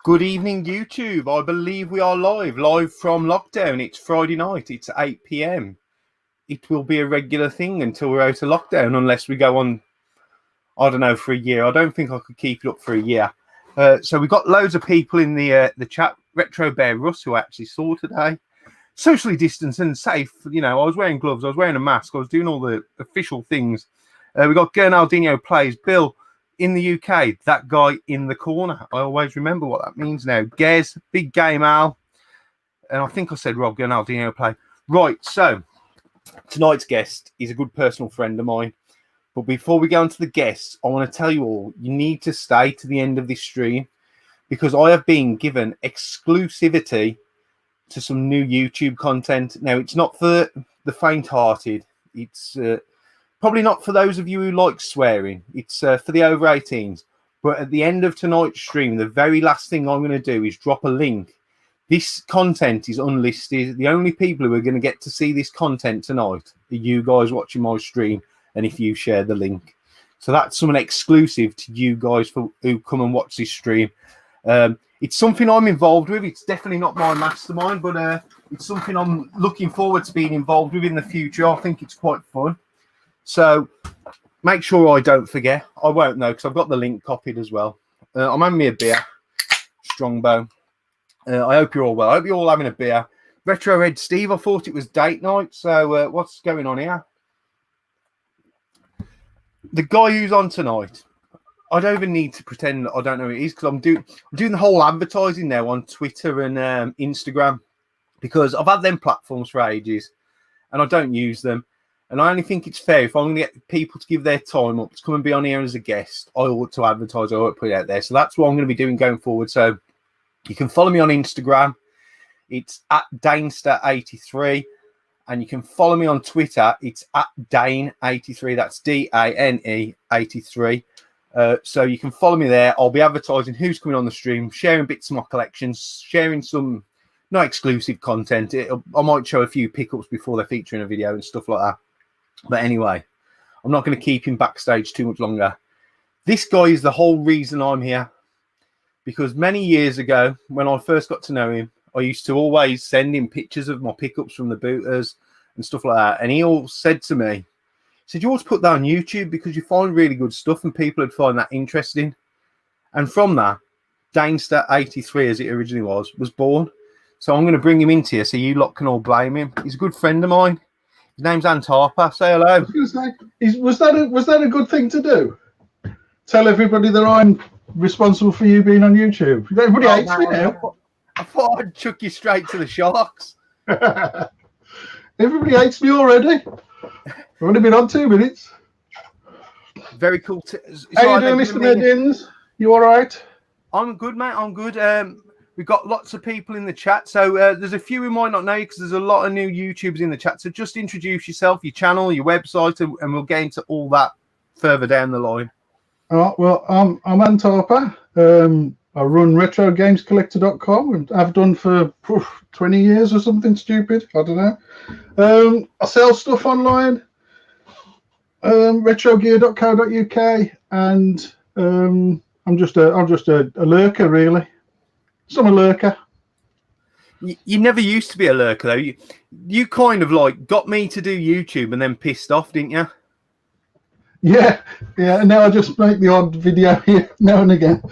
Good evening, YouTube. I believe we are live from lockdown. It's Friday night. It's 8 p.m. It will be a regular thing until we're out of lockdown, unless we go on, I don't know, for a year. I don't think I could keep it up for a year. So we've got loads of people in the chat. Retro Bear Russ, who I actually saw today. Socially distanced and safe. You know, I was wearing gloves. I was wearing a mask. I was doing all the official things. We got Gernaldinho Plays. Bill. In the UK, that guy in the corner. I always remember what that means now. Gez, Big Game Al. And I think I said Rob Gernaldinho Play. Right, so tonight's guest is a good personal friend of mine. But before we go on to the guests, I want to tell you all, you need to stay to the end of this stream because I have been given exclusivity to some new YouTube content. Now, it's not for the faint-hearted. It's probably not for those of you who like swearing. It's for the over 18s. But at the end of tonight's stream, the very last thing I'm going to do is drop a link. This content is unlisted. The only people who are going to get to see this content tonight are you guys watching my stream and if you share the link. So that's something exclusive to you guys who come and watch this stream. It's something I'm involved with. It's definitely not my mastermind, but it's something I'm looking forward to being involved with in the future. I think it's quite fun. So make sure I don't forget. I won't know because I've got the link copied as well. I'm having me a beer, Strongbow. I hope you're all well. I hope you're all having a beer. Retro Red Steve, I thought it was date night. So what's going on here? The guy who's on tonight, I don't even need to pretend that I don't know who it is because I'm doing the whole advertising now on Twitter and Instagram because I've had them platforms for ages and I don't use them. And I only think it's fair if I'm going to get people to give their time up to come and be on here as a guest, I ought to advertise, I ought to put it out there. So that's what I'm going to be doing going forward. So you can follow me on Instagram. It's at Danester83. And you can follow me on Twitter. It's at Dane83. That's DANE 83. So you can follow me there. I'll be advertising who's coming on the stream, sharing bits of my collections, sharing some not exclusive content. I might show a few pickups before they're featuring a video and stuff like that. But anyway, I'm not going to keep him backstage too much longer. This guy is the whole reason I'm here. Because many years ago, when I first got to know him, I used to always send him pictures of my pickups from the booters and stuff like that. And he all said to me, he said, you ought to put that on YouTube because you find really good stuff and people would find that interesting. And from that, Danester83, as it originally was born. So I'm going to bring him into here so you lot can all blame him. He's a good friend of mine. His name's Ant Harper. Say hello. I was going to say, was that a good thing to do? Tell everybody that I'm responsible for you being on YouTube. Everybody hates me now. I thought I'd chuck you straight to the sharks. Everybody hates me already. I've only been on 2 minutes. Very cool. How you doing, Mr. Medins? You all right? I'm good, mate. I'm good. We've got lots of people in the chat. So there's a few who might not know you because there's a lot of new YouTubers in the chat. So just introduce yourself, your channel, your website, and we'll get into all that further down the line. Oh, well, I'm Ant Harper. I run RetroGamesCollecteor.com and I've done for 20 years or something stupid. I don't know. I sell stuff online, retrogear.co.uk, and I'm just a lurker, really. So I'm a lurker. You never used to be a lurker, though. You kind of like got me to do YouTube and then pissed off, didn't you? Yeah. And now I just make the odd video here now and again.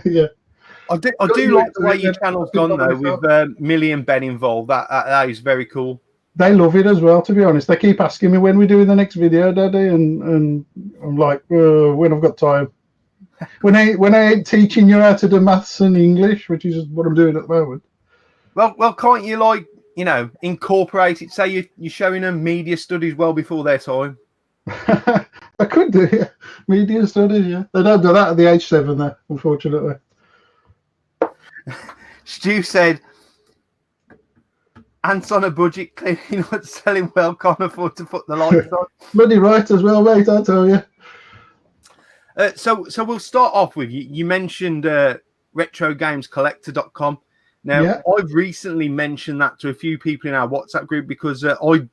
Yeah. I do like the way your channel's gone, though, with Millie and Ben involved. That is very cool. They love it as well, to be honest. They keep asking me when we're doing the next video, Daddy, and I'm like, when I've got time. When I ain't teaching you how to do maths and English, which is what I'm doing at the moment. Well, can't you, like, you know, incorporate it? Say you're showing them media studies well before their time. I could do, yeah. Media studies, yeah. They don't do that at the age 7, though, unfortunately. Stu said, Ant's on a budget, clearly not selling well, can't afford to put the lights on. Bloody right as well, mate, I tell you. So we'll start off with you mentioned RetroGamesCollecteor.com. Now, yeah. I've recently mentioned that to a few people in our WhatsApp group because I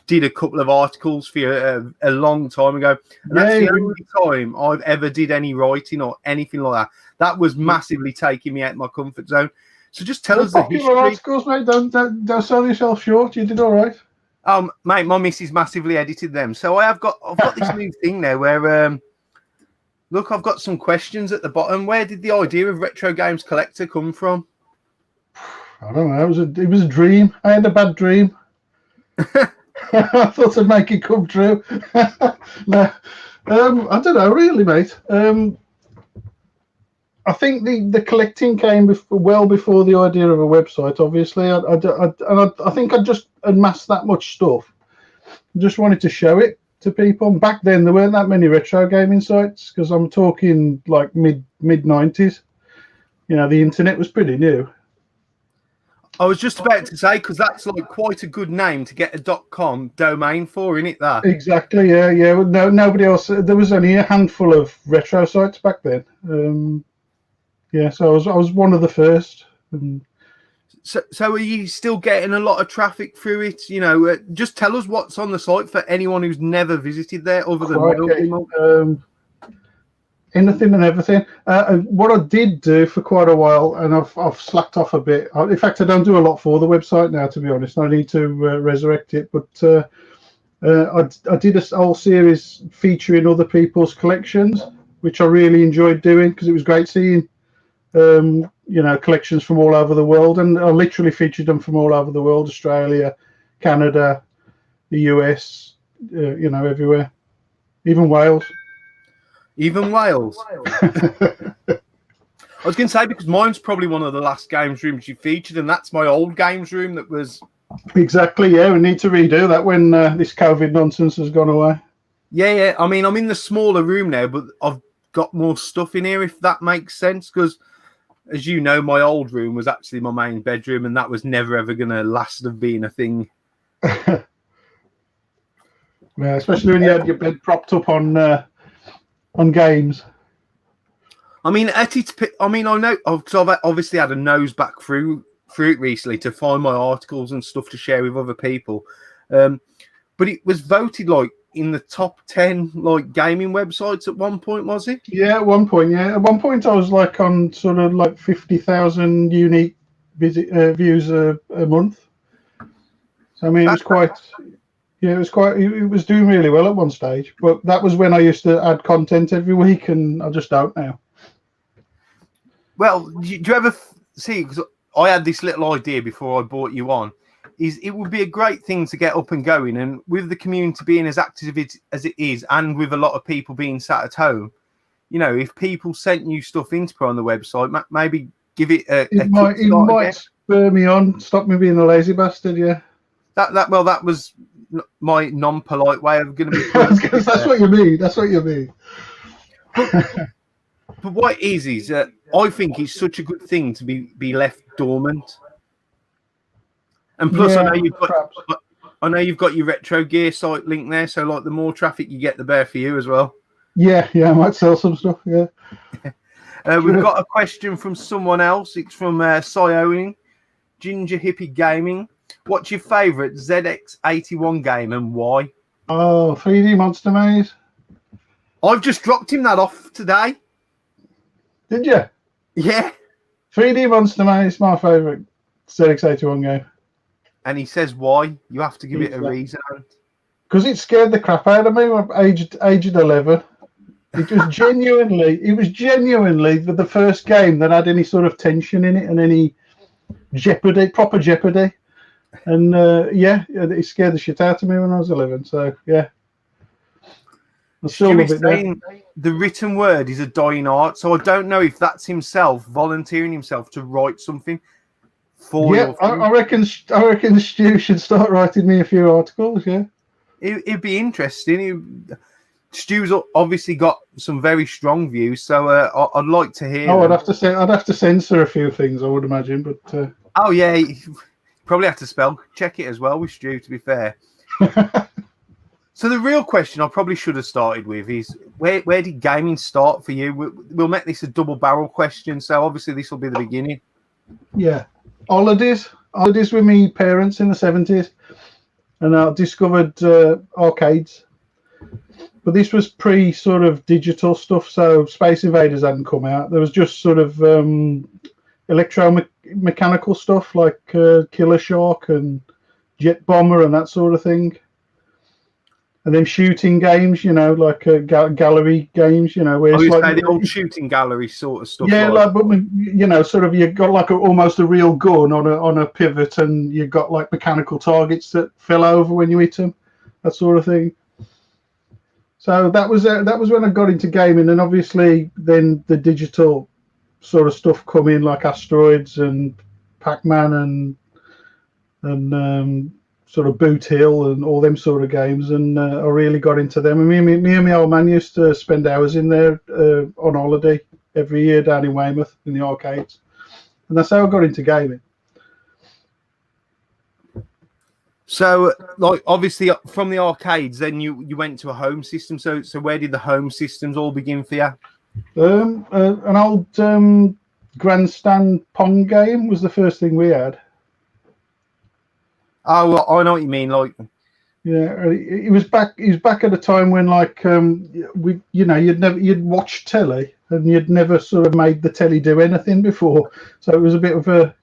did a couple of articles for you a long time ago, and that's the only time I've ever did any writing or anything like that. That was massively taking me out of my comfort zone. So just tell us the history. Articles, mate. Don't sell yourself short. You did all right. Mate, my missus massively edited them. So I've got this new thing now where look, I've got some questions at the bottom. Where did the idea of Retro Games Collector come from? I don't know. It was a dream. I had a bad dream. I thought I'd make it come true. No, I don't know, really, mate. I think the collecting came well before the idea of a website. Obviously, I think I just amassed that much stuff. I just wanted to show it to people. And back then, there weren't that many retro gaming sites, because I'm talking like mid 90s. You know, the internet was pretty new. I was just about to say, because that's like quite a good name to get a .com domain for, isn't it? That exactly, yeah. Well, no, nobody else. There was only a handful of retro sites back then. Yeah, so I was one of the first. So are you still getting a lot of traffic through it? You know, just tell us what's on the site for anyone who's never visited there, other than anything and everything. What I did do for quite a while, and I've slacked off a bit. In fact, I don't do a lot for the website now, to be honest. I need to resurrect it. But I did a whole series featuring other people's collections, which I really enjoyed doing, because it was great seeing collections from all over the world, and I literally featured them from all over the world: Australia, Canada, the US, everywhere, even Wales. Even Wales. I was going to say, because mine's probably one of the last games rooms you featured, and that's my old games room that was... Exactly, yeah. We need to redo that when this COVID nonsense has gone away. Yeah. I mean, I'm in the smaller room now, but I've got more stuff in here, if that makes sense, because, as you know, my old room was actually my main bedroom, and that was never ever going to last of being a thing. Yeah, especially when you had your bed propped up on games. I mean, I know, because I've obviously had a nose back through it recently to find my articles and stuff to share with other people. But it was voted like in the top 10 like gaming websites at one point, was it? Yeah, at one point, yeah. At one point, I was like on sort of like 50,000 unique views a month. So I mean, it was quite. Yeah, it was doing really well at one stage, but that was when I used to add content every week, and I just don't now. Well, do you ever see, because I had this little idea before I brought you on, is it would be a great thing to get up and going, and with the community being as active as it is, and with a lot of people being sat at home, if people sent you stuff into put on the website, maybe give it It might spur me on, stop me being a lazy bastard, yeah. That was my non-polite way of going to be. That's what you mean. That's what you mean. But what it is I think it's such a good thing to be left dormant. And plus, yeah, I know you've got your Retrogear site link there, so like the more traffic you get, the better for you as well. Yeah, I might sell some stuff. Yeah. We've got a question from someone else. It's from Sioning, Ginger Hippie Gaming. What's your favourite ZX81 game and why? Oh, 3D Monster Maze. I've just dropped him that off today. Did you? Yeah. 3D Monster Maze is my favourite ZX81 game. And he says why? You have to give it a reason. Because it scared the crap out of me when aged 11. It was genuinely the first game that had any sort of tension in it and any proper jeopardy. And it scared the shit out of me when I was 11. So yeah, I still love it now. The written word is a dying art, so I don't know if that's himself volunteering himself to write something for. Yeah, I reckon Stu should start writing me a few articles. Yeah, it'd be interesting. Stu's obviously got some very strong views, so I'd like to hear. Oh, I'd have to censor a few things, I would imagine, but. Oh yeah. Probably have to spell check it as well with Stu, to be fair. So the real question I probably should have started with is where did gaming start for you? We'll make this a double barrel question, so obviously this will be the beginning. Yeah, holidays with me parents in the 70s. and I discovered arcades. But this was pre sort of digital stuff, so Space Invaders hadn't come out. There was just sort of electromechanical stuff like Killer Shark and Jet Bomber and that sort of thing. And then shooting games, like gallery games, where it's like the old shooting gallery sort of stuff. Yeah, but sort of you've got like almost a real gun on a pivot, and you've got like mechanical targets that fell over when you hit them, that sort of thing. So that was when I got into gaming, and obviously then the digital sort of stuff come in, like Asteroids and Pac-Man and sort of Boot Hill and all them sort of games, and I really got into them. And me and my old man used to spend hours in there on holiday every year down in Weymouth in the arcades, and that's how I got into gaming. So, like, obviously from the arcades, then you went to a home system. So where did the home systems all begin for you? An old grandstand Pong game was the first thing we had. Oh, well, I know what you mean. Like, yeah, it was back at a time when you'd watch telly and you'd never sort of made the telly do anything before, so it was a bit of a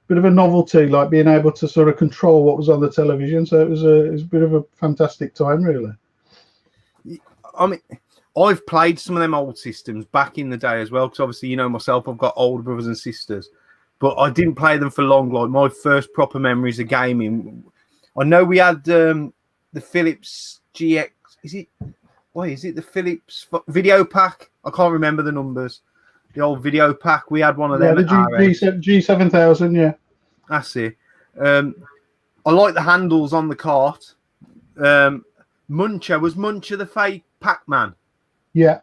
novelty, like being able to sort of control what was on the television. So it was a bit of a fantastic time, really. I mean, I've played some of them old systems back in the day as well, because obviously, myself, I've got older brothers and sisters, but I didn't play them for long. Like, my first proper memories of gaming, I know we had the Philips GX. Is it the Philips video pack? I can't remember the numbers. The old video pack. We had one of them. Yeah, the G7000. Yeah, that's it. I like the handles on the cart. Muncher, was Muncher the fake Pac-Man? Yeah.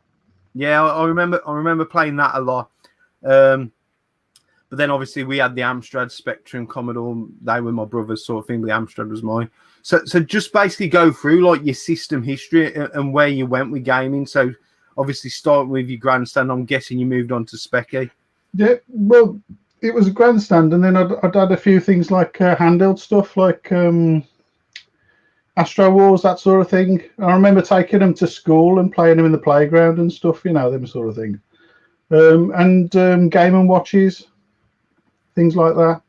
I remember playing that a lot. But then obviously we had the Amstrad, Spectrum, Commodore. They were my brothers, sort of thing. The Amstrad was mine. So just basically go through like your system history and where you went with gaming. So obviously starting with your grandstand, I'm guessing you moved on to Specky. Yeah, well, it was a grandstand, and then I'd had a few things like handheld stuff, like Astro Wars, that sort of thing. I remember taking them to school and playing them in the playground and stuff, them sort of thing. And Game & Watches, things like that.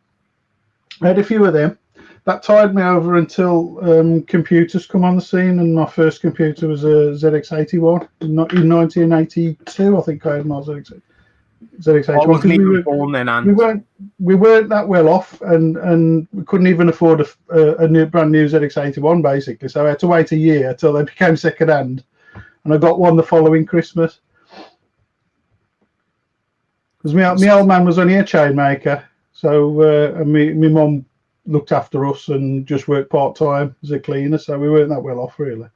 I had a few of them. That tied me over until computers come on the scene, and my first computer was a ZX81 in 1982. I think I had my ZX81. I wasn't even born then, Ant. We weren't that well off, and we couldn't even afford a brand new ZX81 basically. So I had to wait a year till they became second hand, and I got one the following Christmas. Because my old man was only a chain maker, so and my mum looked after us and just worked part-time as a cleaner, so we weren't that well off, really.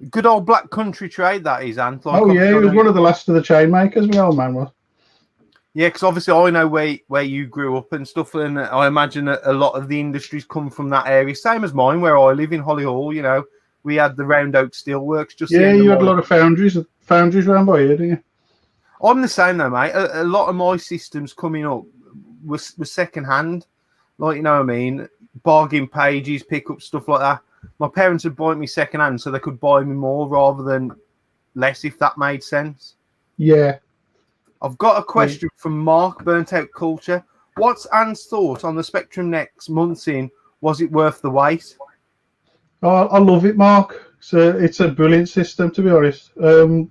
Good old black country trade, that is, Ant. Like, he was one of the last of the chain makers, my old man was. Yeah, because obviously I know where you grew up and stuff, and I imagine a lot of the industries come from that area. Same as mine, where I live in Holly Hall, we had the Round Oak Steelworks. You had a lot of foundries around by here, didn't you? I'm the same though, mate. A lot of my systems coming up was second hand. Like, you know what I mean? Bargain pages, pick up stuff like that. My parents would buy me second hand so they could buy me more rather than less, if that made sense. Yeah. I've got a question from Mark, Burnt Out Culture. What's Anne's thought on the Spectrum Next months in? Was it worth the wait? Oh, I love it, Mark. It's a brilliant system, to be honest. I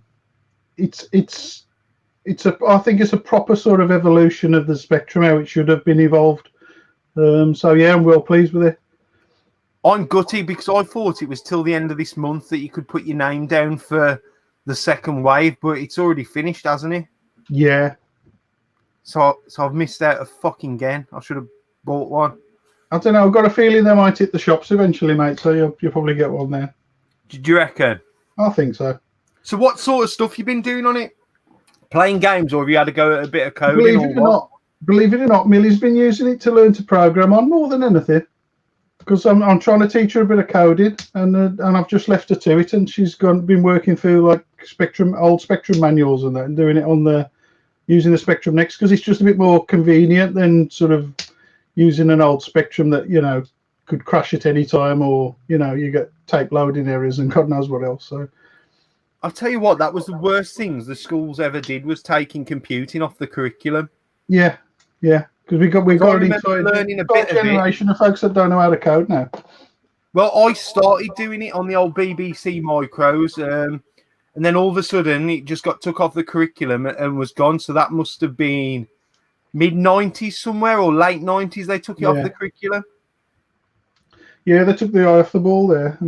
think it's a proper sort of evolution of the Spectrum, how it should have been evolved. So yeah, I'm well pleased with it. I'm gutty because I thought it was till the end of this month that you could put your name down for the second wave, but it's already finished, hasn't it? Yeah. So I've missed out a fucking again. I should have bought one. I don't know. I've got a feeling they might hit the shops eventually, mate. So you'll probably get one there. Did you reckon? I think so. So what sort of stuff you been doing on it? Playing games, or have you had to go at a bit of coding? Believe it or not, Millie's been using it to learn to program on more than anything. Because I'm trying to teach her a bit of coding, and I've just left her to it, and she's been working through like old Spectrum manuals and that, and doing it using the Spectrum Next, because it's just a bit more convenient than sort of using an old Spectrum that could crash at any time, or you get tape loading errors and God knows what else. So I'll tell you what, that was the worst things the schools ever did, was taking computing off the curriculum. yeah, because we got I an remember learning a bit of it. generation of folks that don't know how to code now. Well, I started doing it on the old BBC micros, and then all of a sudden it just got took off the curriculum and was gone. So that must have been mid-90s somewhere, or late 90s. They took it off the curriculum. Yeah, they took the eye off the ball there.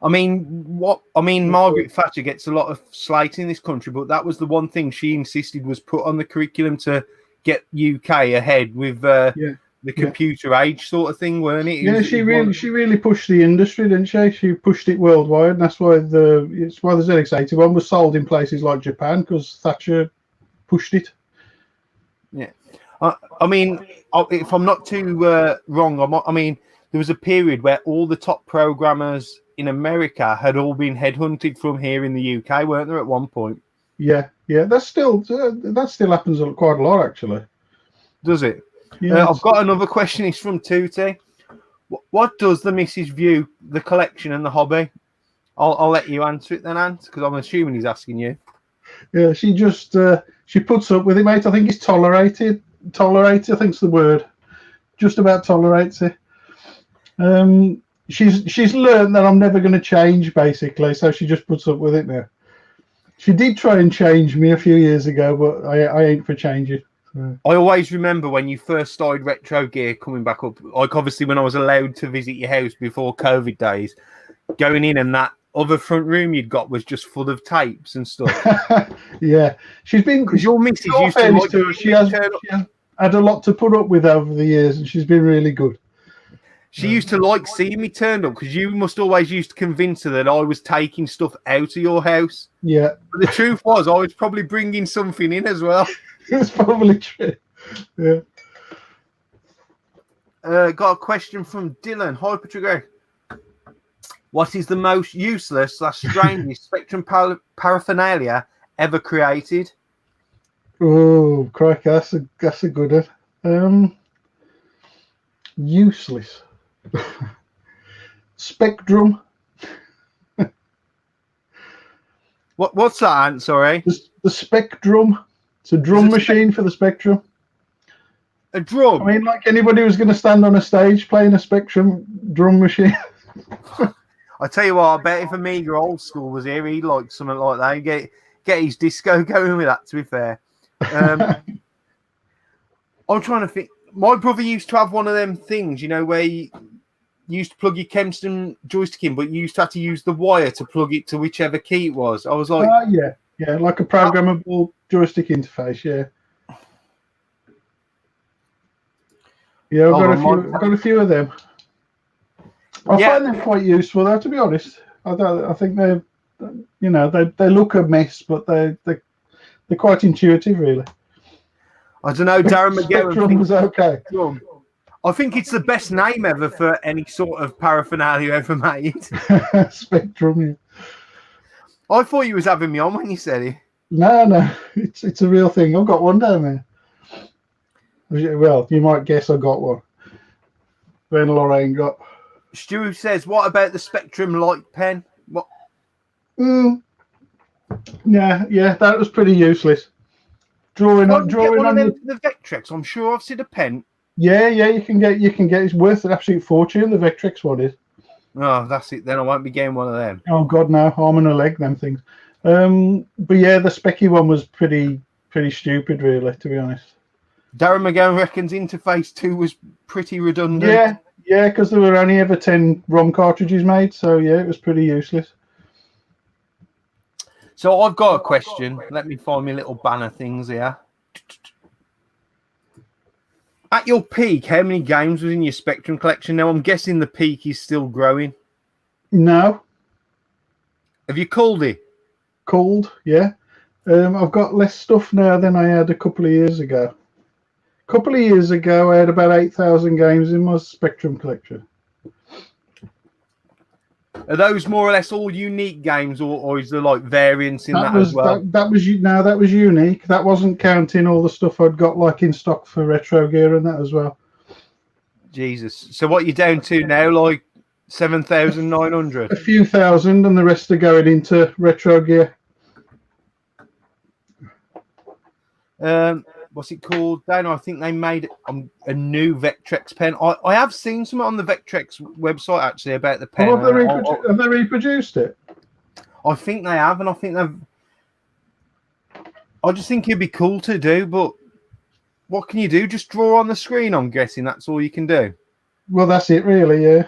And Margaret Thatcher gets a lot of slack in this country, but that was the one thing she insisted was put on the curriculum to get UK ahead with the computer age sort of thing, weren't it? She really pushed the industry, didn't she? She pushed it worldwide, and that's why the ZX81 was sold in places like Japan, because Thatcher pushed it. Yeah, if I'm not too wrong, there was a period where all the top programmers in America had all been headhunted from here in the UK, weren't there, at one point? Yeah, that still happens quite a lot, actually. Does it? Yeah, I've got another question. It's from Tutti. What does the missus view the collection and the hobby? I'll let you answer it then, Ant, because I'm assuming he's asking you. Yeah, she just she puts up with it, mate. I think it's tolerated. Tolerated, I think's the word. Just about tolerates it. She's learned that I'm never going to change, basically, so she just puts up with it now. She did try and change me a few years ago, but I ain't for changing. So. I always remember when you first started Retrogear coming back up, like obviously when I was allowed to visit your house before COVID days, going in, and that other front room you'd got was just full of tapes and stuff. Yeah, she's been, because your missus used to like her, she has had a lot to put up with over the years, and she's been really good. She used to like seeing me turned up, because you must always used to convince her that I was taking stuff out of your house. Yeah. But the truth was, I was probably bringing something in as well. It's probably true. Yeah. Got a question from Dylan. Hi, Retrogear. What is the most useless / strangest Spectrum paraphernalia ever created? Oh, crikey, that's a good one. Useless. Spectrum. What's that, Ant? Sorry. The Spectrum. It's a drum machine for the Spectrum. A drum? I mean, like anybody who's going to stand on a stage playing a Spectrum drum machine. I tell you what, I bet if Amiga old school was here, he'd like something like that. He'd get his disco going with that, to be fair. I'm trying to think. My brother used to have one of them things, where you used to plug your Kempston joystick in, but you used to have to use the wire to plug it to whichever key it was. I was like... Yeah, like a programmable joystick interface, yeah. Yeah, I've got a few of them. I find them quite useful, though, to be honest. I think they're, they look a mess, but they're quite intuitive, really. I don't know, Darren McGowan was okay. I think it's the best name ever for any sort of paraphernalia ever made. Spectrum, yeah. I thought you was having me on when you said it. No, it's a real thing. I've got one down there. Well, you might guess I got one. Then Lorraine got. Stu says, "What about the Spectrum light pen?" What? Yeah, that was pretty useless. Drawing on the Vectrex. I'm sure I've seen a pen. Yeah, you can get. It's worth an absolute fortune. The Vectrex one is. Oh, that's it. Then I won't be getting one of them. Oh God, no! Arm and a leg, them things. But yeah, the Specky one was pretty stupid, really, to be honest. Darren McGowan reckons Interface 2 was pretty redundant. Yeah, because there were only ever 10 ROM cartridges made, so yeah, it was pretty useless. So I've got a question. Let me find my little banner things here. At your peak, how many games was in your Spectrum collection? Now, I'm guessing the peak is still growing. No. Have you culled it? Culled, yeah. I've got less stuff now than I had a couple of years ago. A couple of years ago, I had about 8,000 games in my Spectrum collection. Are those more or less all unique games, or is there like variants in that as well? That was unique. That wasn't counting all the stuff I'd got like in stock for Retrogear and that as well. Jesus. So what you down to now? Like 7,900. A few thousand, and the rest are going into Retrogear. What's it called? Dana, I think they made a new Vectrex pen. I have seen some on the Vectrex website actually about the pen. Oh, have they reproduced it? I think they have, and I think they've. I just think it'd be cool to do, but what can you do? Just draw on the screen. I'm guessing that's all you can do. Well, that's it, really. Yeah,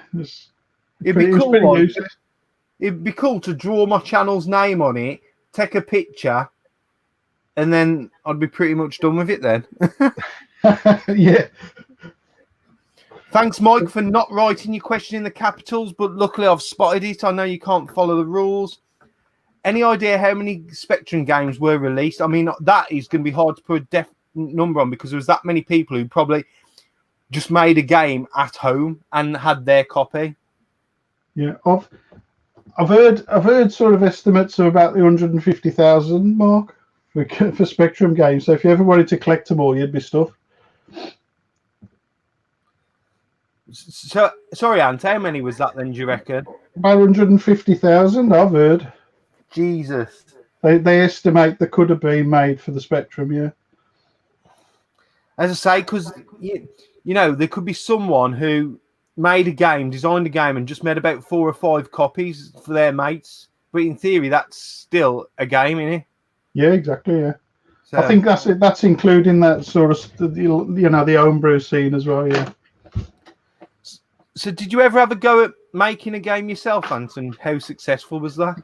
it'd be cool. It'd be cool to draw my channel's name on it, take a picture, and then I'd be pretty much done with it then. Yeah. Thanks, Mike, for not writing your question in the capitals, but luckily I've spotted it. I know you can't follow the rules. Any idea how many Spectrum games were released? I mean, that is going to be hard to put a definite number on because there was that many people who probably just made a game at home and had their copy. Yeah, I've heard sort of estimates of about the 150,000 mark for Spectrum games. So if you ever wanted to collect them all, you'd be stuffed. So sorry, Ant, how many was that then? Do you reckon? About 150,000, I've heard. Jesus. They estimate there could have been made for the Spectrum, yeah. As I say, because you know there could be someone who made a game, designed a game, and just made about 4 or 5 copies for their mates. But in theory, that's still a game, isn't it? Yeah, exactly. Yeah, so, I think that's it. That's including that sort of the homebrew scene as well. Yeah. So, did you ever have a go at making a game yourself, Anton? How successful was that?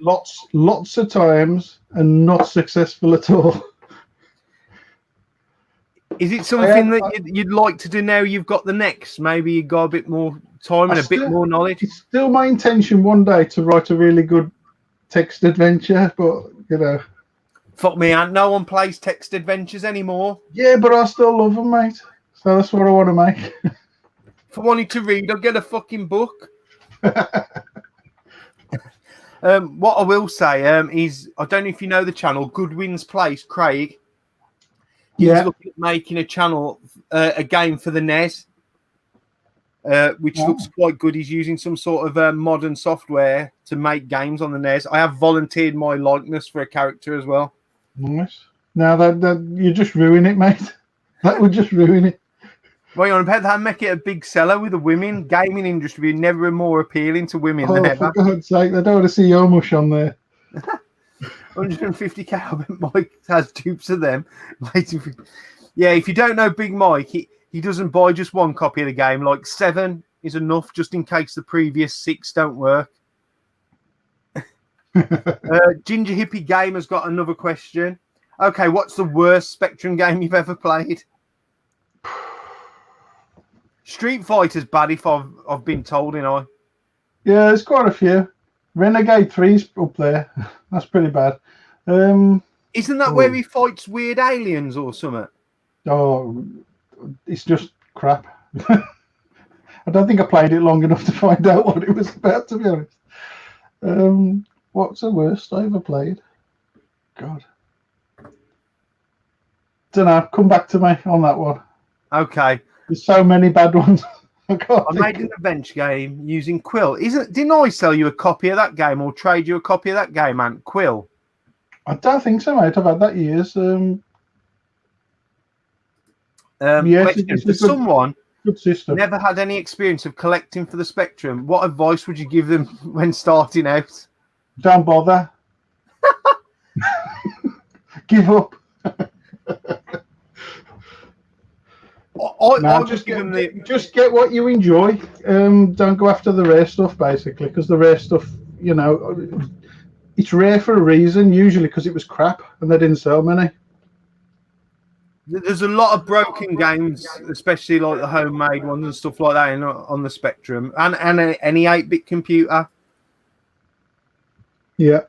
Lots of times, and not successful at all. Is it something that you'd like to do now you've got the next? Maybe you got a bit more time and a bit more knowledge? It's still my intention one day to write a really good text adventure, but, you know. Fuck me, Ant. No one plays text adventures anymore. Yeah, but I still love them, mate. So that's what I want to make. If I wanted to read, I'd get a fucking book. What I will say is, I don't know if you know the channel, Goodwin's Place, Craig. He's looking at making a channel, a game for the NES, which looks quite good. He's using some sort of modern software to make games on the NES. I have volunteered my likeness for a character as well. Nice. Now that you just ruin it, mate. That would just ruin it. Well, you're about that make it a big seller with the women. Gaming industry never more appealing to women than ever. For God's sake, I don't want to see your mush on there. 150k, I bet Mike has dupes of them. Yeah, if you don't know Big Mike, he doesn't buy just one copy of the game. Like 7 is enough just in case the previous 6 don't work. Ginger Hippie Gamer's got another question. Okay, what's the worst Spectrum game you've ever played? Street Fighter's bad if I've been told, you know. Yeah, there's quite a few. Renegade 3's up there. That's pretty bad. Isn't that where he fights weird aliens or something? Oh, it's just crap. I don't think I played it long enough to find out what it was about, to be honest. What's the worst I ever played? God. Don't know. Come back to me on that one. Okay. There's so many bad ones. I made an adventure game using Quill. Didn't I sell you a copy of that game or trade you a copy of that game, Ant? Quill? I don't think so, mate. I've had that years. Question for someone good system. Never had any experience of collecting for the Spectrum. What advice would you give them when starting out? Don't bother. Give up. Just get what you enjoy. Don't go after the rare stuff, basically, because the rare stuff, you know, it's rare for a reason, usually because it was crap and they didn't sell many. There's a lot of broken games, especially like the homemade ones and stuff like that on the Spectrum and any 8-bit computer. Yeah.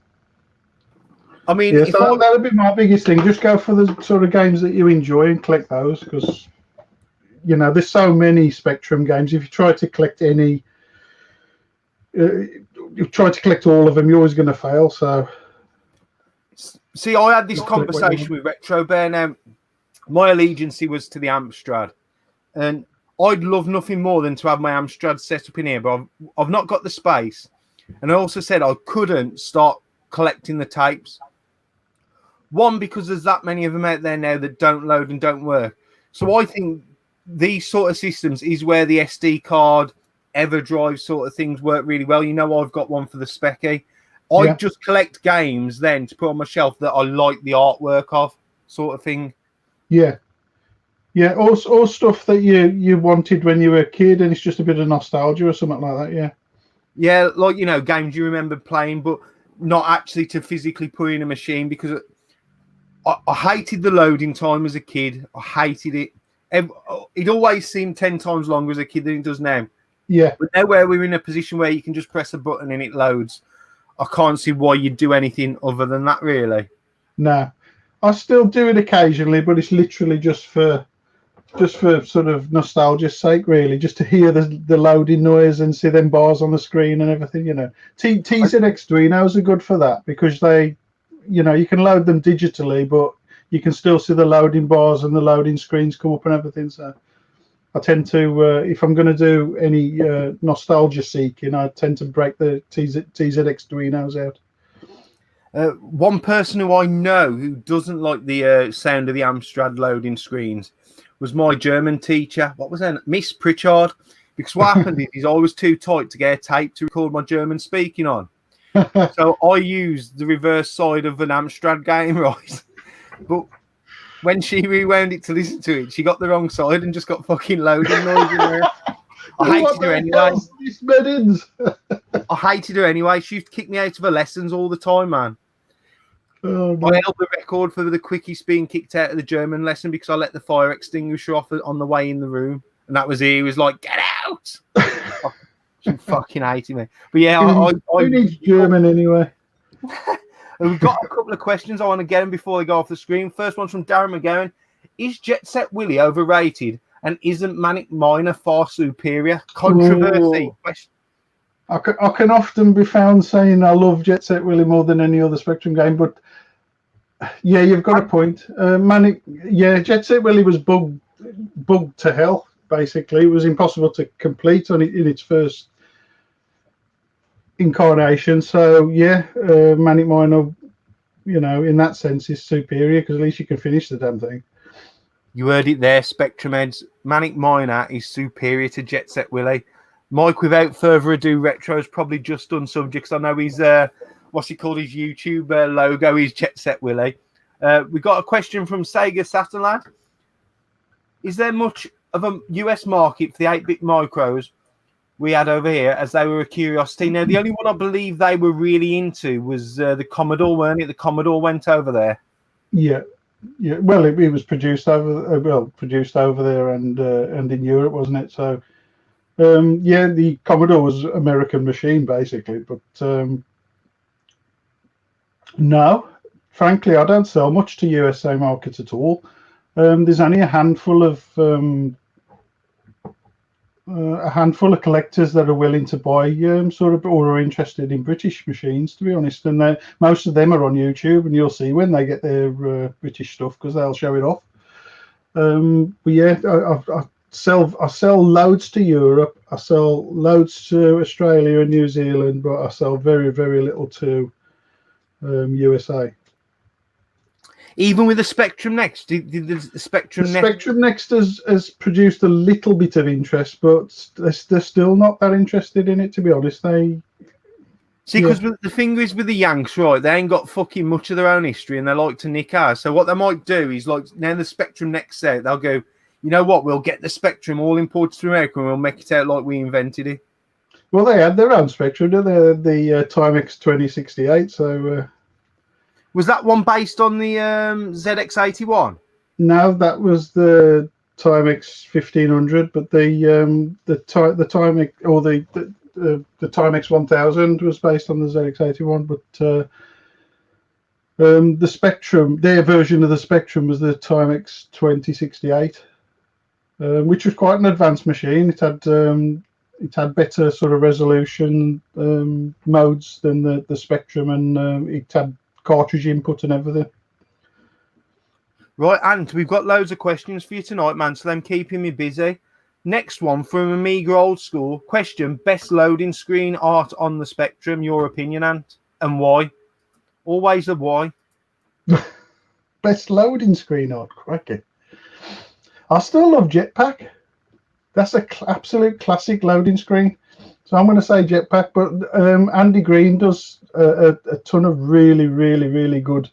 I mean, so that would be my biggest thing. Just go for the sort of games that you enjoy and collect those, because, you know, there's so many Spectrum games. If you try to collect any, you try to collect all of them, you're always going to fail. So, see, I had this conversation with Retro Bear. Now, my allegiance was to the Amstrad, and I'd love nothing more than to have my Amstrad set up in here, but I've not got the space. And I also said I couldn't start collecting the tapes. One, because there's that many of them out there now that don't load and don't work. So I think these sort of systems is where the SD card, EverDrive sort of things work really well. You know, I've got one for the Specky. I just collect games then to put on my shelf that I like the artwork of, sort of thing. Yeah. Yeah, all stuff that you wanted when you were a kid, and it's just a bit of nostalgia or something like that. Yeah. Yeah, like, you know, games you remember playing, but not actually to physically put in a machine, because I hated the loading time as a kid. I hated it. It always seemed 10 times longer as a kid than it does now. Yeah. But now where we're in a position where you can just press a button and it loads, I can't see why you'd do anything other than that, really. No. I still do it occasionally, but it's literally just for sort of nostalgia's sake, really, just to hear the loading noise and see them bars on the screen and everything, you know. TZX Duinos are good for that, because they, you know, you can load them digitally, but you can still see the loading bars and the loading screens come up and everything. So I tend to, if I'm going to do any nostalgia seeking, I tend to break the TZX Duinos out. One person who I know who doesn't like the sound of the Amstrad loading screens was my German teacher. What was that? Miss Pritchard. Because what happened is he's always too tight to get a tape to record my German speaking on. So I used the reverse side of an Amstrad game, right? But when she rewound it to listen to it, she got the wrong side and just got fucking loading noise in there. I hated her anyway. I hated her anyway. She used to kick me out of her lessons all the time, man. Oh, no. I held the record for the quickies being kicked out of the German lesson because I let the fire extinguisher off on the way in the room, and that was he was like, "Get out!" She fucking hated me. But yeah, who needs German anyway? We've got a couple of questions I want to get them before they go off the screen. First one's from Darren McGowan. Is Jet Set Willy overrated, and isn't Manic Miner far superior? Controversy. I can often be found saying I love Jet Set Willy more than any other Spectrum game, but yeah, you've got a point. Jet Set Willy was bugged to hell. Basically, it was impossible to complete in its first incarnation. So yeah, Manic Miner, you know, in that sense, is superior because at least you can finish the damn thing. You heard it there, Spectrum Heads. Manic Miner is superior to Jet Set Willy. Mike, without further ado, Retro's probably just done subjects. I know he's what's he called? His YouTube logo is Jet Set Willy. We got a question from Sega Satellite. Is there much of a US market for the 8-bit micros we had over here, as they were a curiosity? Now, the only one I believe they were really into was the Commodore, weren't it? The Commodore went over there. Yeah. Well, it was produced over there and in Europe, wasn't it? So. The Commodore was an American machine, basically, but no, frankly, I don't sell much to USA markets at all. There's only a handful of collectors that are willing to buy or are interested in British machines, to be honest, and most of them are on YouTube, and you'll see when they get their British stuff because they'll show it off. But yeah, I sell loads to Europe. I sell loads to Australia and New Zealand, but I sell very, very little to USA. Even with the Spectrum Next, did the Spectrum Next? Spectrum Next has produced a little bit of interest, but they're still not that interested in it, to be honest. See, because the thing is with the Yanks, right, they ain't got fucking much of their own history, and they like to nick ours. So what they might do is, like, now the Spectrum Next out, they'll go, you know what, we'll get the Spectrum all imported to America and we'll make it out like we invented it. Well, they had their own Spectrum, didn't they? The Timex 2068. So was that one based on the ZX81? No, that was the Timex 1500, but the Timex or the Timex 1000 was based on the ZX81. But the Spectrum, their version of the Spectrum was the Timex 2068. Which was quite an advanced machine. It had better sort of resolution modes than the Spectrum, and it had cartridge input and everything. Right, and we've got loads of questions for you tonight, man. So them keeping me busy. Next one from Amiga Old School. Question: best loading screen art on the Spectrum. Your opinion, Ant, and why? Always a why. Best loading screen art, crikey. I still love Jetpack. That's an absolute classic loading screen. So I'm going to say Jetpack, but Andy Green does a ton of really, really, really good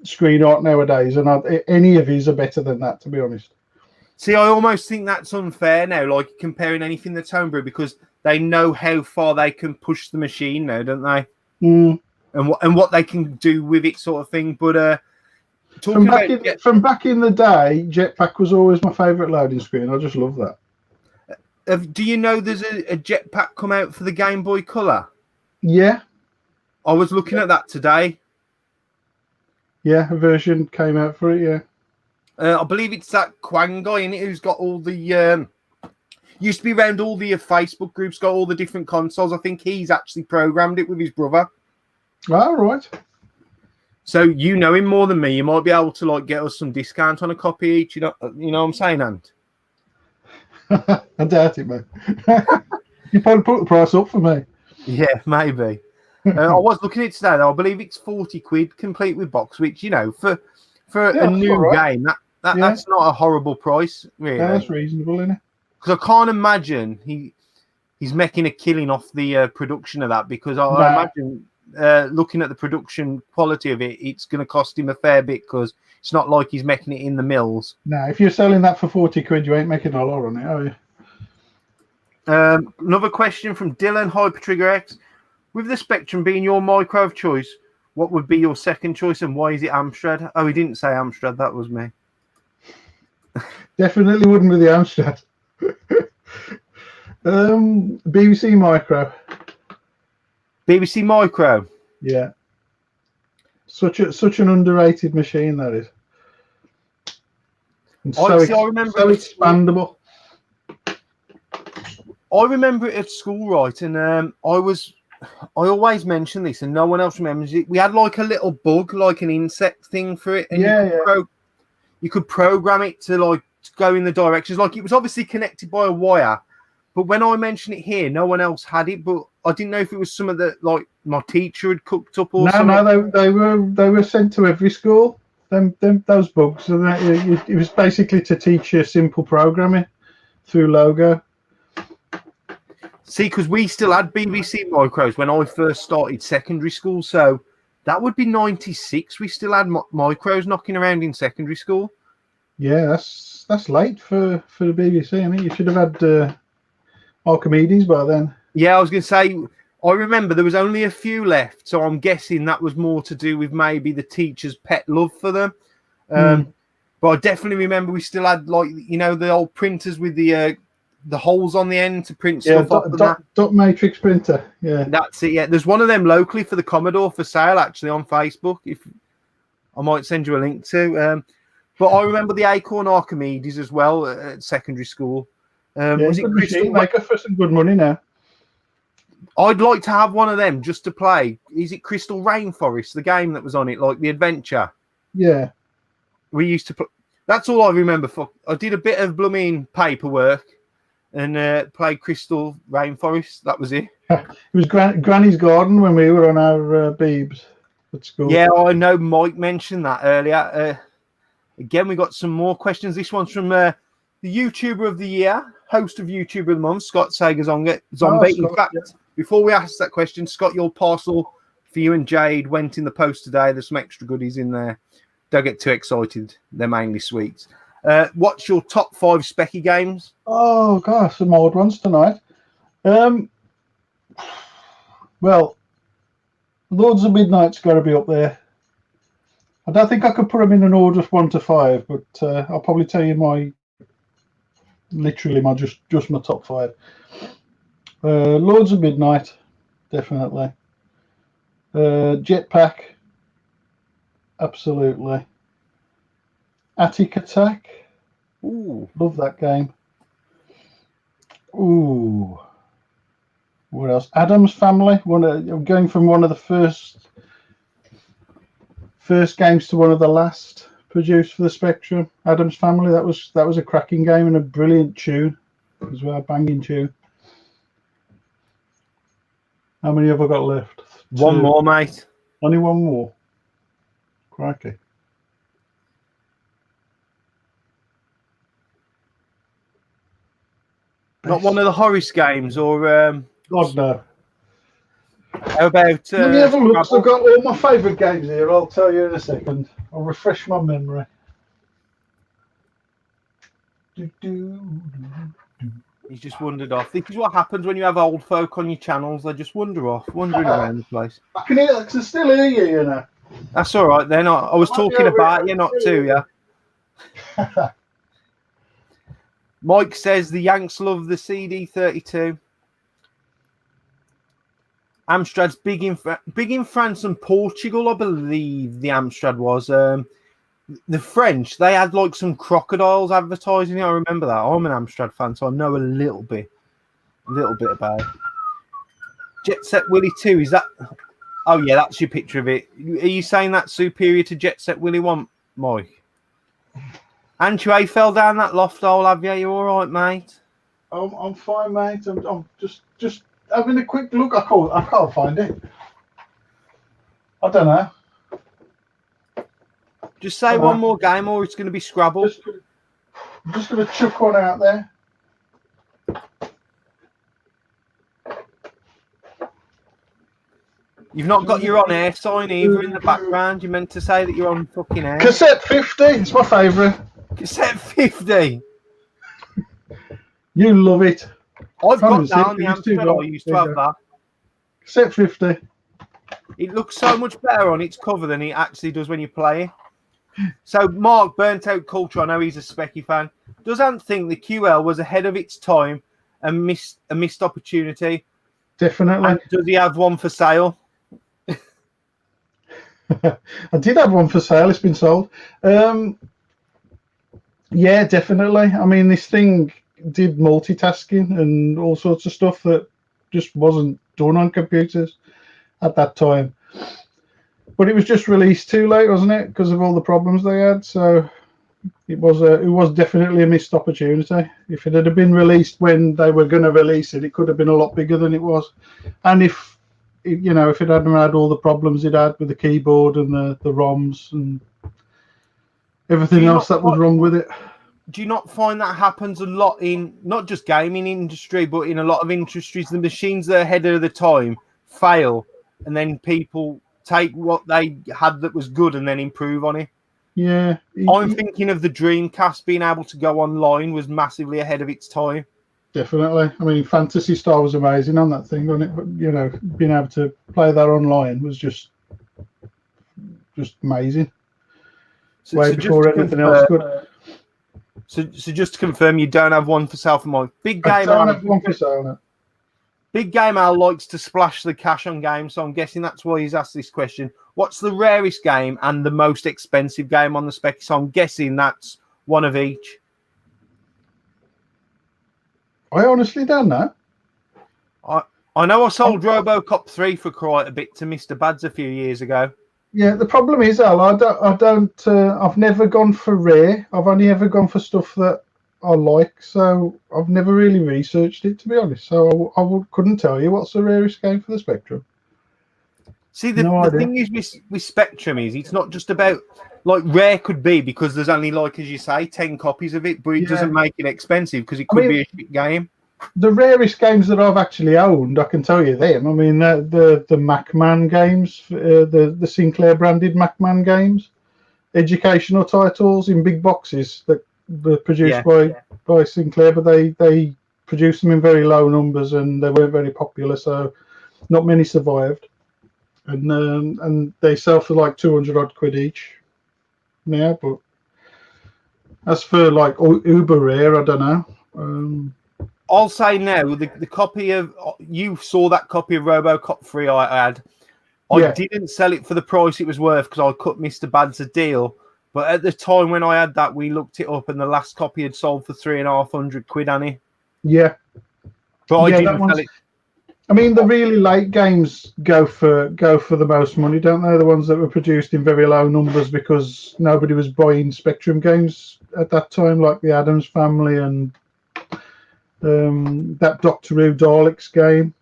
screen art nowadays, and any of his are better than that, to be honest. See, I almost think that's unfair now, like comparing anything that's Homebrew, because they know how far they can push the machine now, don't they? Mm. And what they can do with it, sort of thing. But from back in the day, Jetpack was always my favourite loading screen. I just love that. Do you know there's a Jetpack come out for the Game Boy Color? Yeah. I was looking at that today. Yeah, a version came out for it, yeah. I believe it's that Quang guy in it who's got all the... used to be around all the Facebook groups, got all the different consoles. I think he's actually programmed it with his brother. Oh, right. So you know him more than me. You might be able to like get us some discount on a copy each. You know what I'm saying, Ant? I doubt it, mate. You probably put the price up for me. Yeah, maybe. I was looking at it today, though. I believe it's 40 quid complete with box, which, you know, for a new game, that's not a horrible price, really. Yeah, that's reasonable, isn't it? Because I can't imagine he's making a killing off the production of that, because I imagine looking at the production quality of it, it's going to cost him a fair bit, because it's not like he's making it in the mills. No, if you're selling that for 40 quid, you ain't making a lot on it, are you? Another question from Dylan Hyper Trigger X. With the Spectrum being your micro of choice, what would be your second choice, and why is it Amstrad? Oh, he didn't say Amstrad. That was me. Definitely wouldn't be the Amstrad. BBC Micro. BBC Micro. Yeah. Such an underrated machine, that is. And I remember so expandable. I remember it at school, right? And I always mention this, and no one else remembers it. We had like a little bug, like an insect thing for it, and you could program it to go in the directions. Like, it was obviously connected by a wire, but when I mention it here, no one else had it. But I didn't know if it was something that like my teacher had cooked up or something. No, they were sent to every school. Those bugs, and it was basically to teach you simple programming through Logo. See, because we still had BBC Micros when I first started secondary school, so that would be 96. We still had Micros knocking around in secondary school. Yeah, that's late for the BBC. I mean, you should have had Archimedes by then. Yeah, I was going to say, I remember there was only a few left, so I'm guessing that was more to do with maybe the teacher's pet love for them. But I definitely remember we still had, like, you know, the old printers with the holes on the end to print stuff off of that. Dot matrix printer, yeah. That's it, yeah. There's one of them locally for the Commodore for sale, actually, on Facebook. If I might send you a link to. But I remember the Acorn Archimedes as well at secondary school. Was it Crystal? Make for some good money now. I'd like to have one of them just to play. Is it Crystal Rainforest, the game that was on it, like the adventure? Yeah. We used to play. That's all I remember. I did a bit of blooming paperwork and played Crystal Rainforest. That was it. It was Granny's Garden when we were on our Beebs at school. Yeah, I know Mike mentioned that earlier. Again, we got some more questions. This one's from the YouTuber of the Year, host of YouTuber of the Month, Scott Sager Zombie. In fact, before we ask that question, Scott, your parcel for you and Jade went in the post today. There's some extra goodies in there. Don't get too excited. They're mainly sweets. What's your top 5 Specky games? Oh, gosh, some old ones tonight. Well, Lords of Midnight's got to be up there. I don't think I could put them in an order of 1 to 5, but I'll probably tell you my top 5. Lords of Midnight, definitely. Jetpack, absolutely. Attic Attack, ooh, love that game. Ooh, what else? Adam's Family. I'm going from one of the first games to one of the last, produced for the Spectrum. Adam's Family. That was a cracking game and a brilliant tune as well, banging tune. How many have I got left? One more, mate. Only one more. Crikey. Not one of the Horace games, or God no. how about? Let me have a look. I've got all my favourite games here. I'll tell you in a second. I'll refresh my memory. He's just wandered off. This is what happens when you have old folk on your channels. They just wander off, wandering around the place. I can still hear you, you know. That's all right then. I was talking about you, not to you. Mike says the Yanks love the CD32. Amstrad's big in France and Portugal, I believe. The Amstrad was. The French, they had like some crocodiles advertising. I remember that. I'm an Amstrad fan, so I know a little bit about it. Jet Set Willy 2, is that? Oh yeah, that's your picture of it. Are you saying that's superior to Jet Set Willy 1, Mike? Antway fell down that loft hole, have you? You all right, mate? I'm fine, mate. I'm just having a quick look. I can't find it. I don't know. Just say one more game, or it's going to be Scrabble. I'm just going to chuck one out there. You've not got your on-air sign either in the background. You meant to say that you're on fucking air. Cassette 50. It's my favourite. Cassette 50. You love it. I've got down the Amstrad. I used to have that. Cassette 50. It looks so much better on its cover than it actually does when you play it. So, Mark, Burnt Out Culture, I know he's a Specky fan. Does Ant think the QL was ahead of its time and a missed opportunity? Definitely. And does he have one for sale? I did have one for sale. It's been sold. Yeah, definitely. I mean, this thing did multitasking and all sorts of stuff that just wasn't done on computers at that time. But it was just released too late, wasn't it? Because of all the problems they had. So it was definitely a missed opportunity. If it had been released when they were going to release it, it could have been a lot bigger than it was. And if it hadn't had all the problems it had with the keyboard and the ROMs and everything else that was wrong with it. Do you not find that happens a lot in not just gaming industry, but in a lot of industries? The machines that are ahead of the time fail, and then people take what they had that was good and then improve on it. Yeah. I'm thinking of the Dreamcast being able to go online was massively ahead of its time. Definitely. I mean, Phantasy Star was amazing on that thing, wasn't it? But, being able to play that online was just amazing. Way before anything else could. So just to confirm, you don't have one for sale for Mike. Big game. I don't have one for sale, no. Big Game Al likes to splash the cash on games, so I'm guessing that's why he's asked this question. What's the rarest game and the most expensive game on the spec? So I'm guessing that's one of each. I honestly don't know. I know I sold RoboCop 3 for quite a bit to Mr. Bads a few years ago. Yeah, the problem is, Al, I've never gone for rare. I've only ever gone for stuff that I like, so I've never really researched it, to be honest. So I couldn't tell you what's the rarest game for the Spectrum. See, the thing is with Spectrum is it's not just about, like, rare could be because there's only, like, as you say, 10 copies of it, but it doesn't make it expensive because it could be a shit game. The rarest games that I've actually owned, I can tell you them. I mean, the Macman games, the Sinclair branded Macman games, educational titles in big boxes that were produced by Sinclair, but they produced them in very low numbers and they weren't very popular, so not many survived. And they sell for like 200 odd quid each now. But as for like uber rare, I don't know. I'll say now, the copy of you saw that copy of RoboCop 3 I had. I didn't sell it for the price it was worth because I cut Mr. Bads a deal. But at the time when I had that, we looked it up, and the last copy had sold for 350 quid, Annie. Yeah. But I didn't sell it. I mean, the really late games go for the most money, don't they? The ones that were produced in very low numbers because nobody was buying Spectrum games at that time, like the Addams Family and that Doctor Who Daleks game.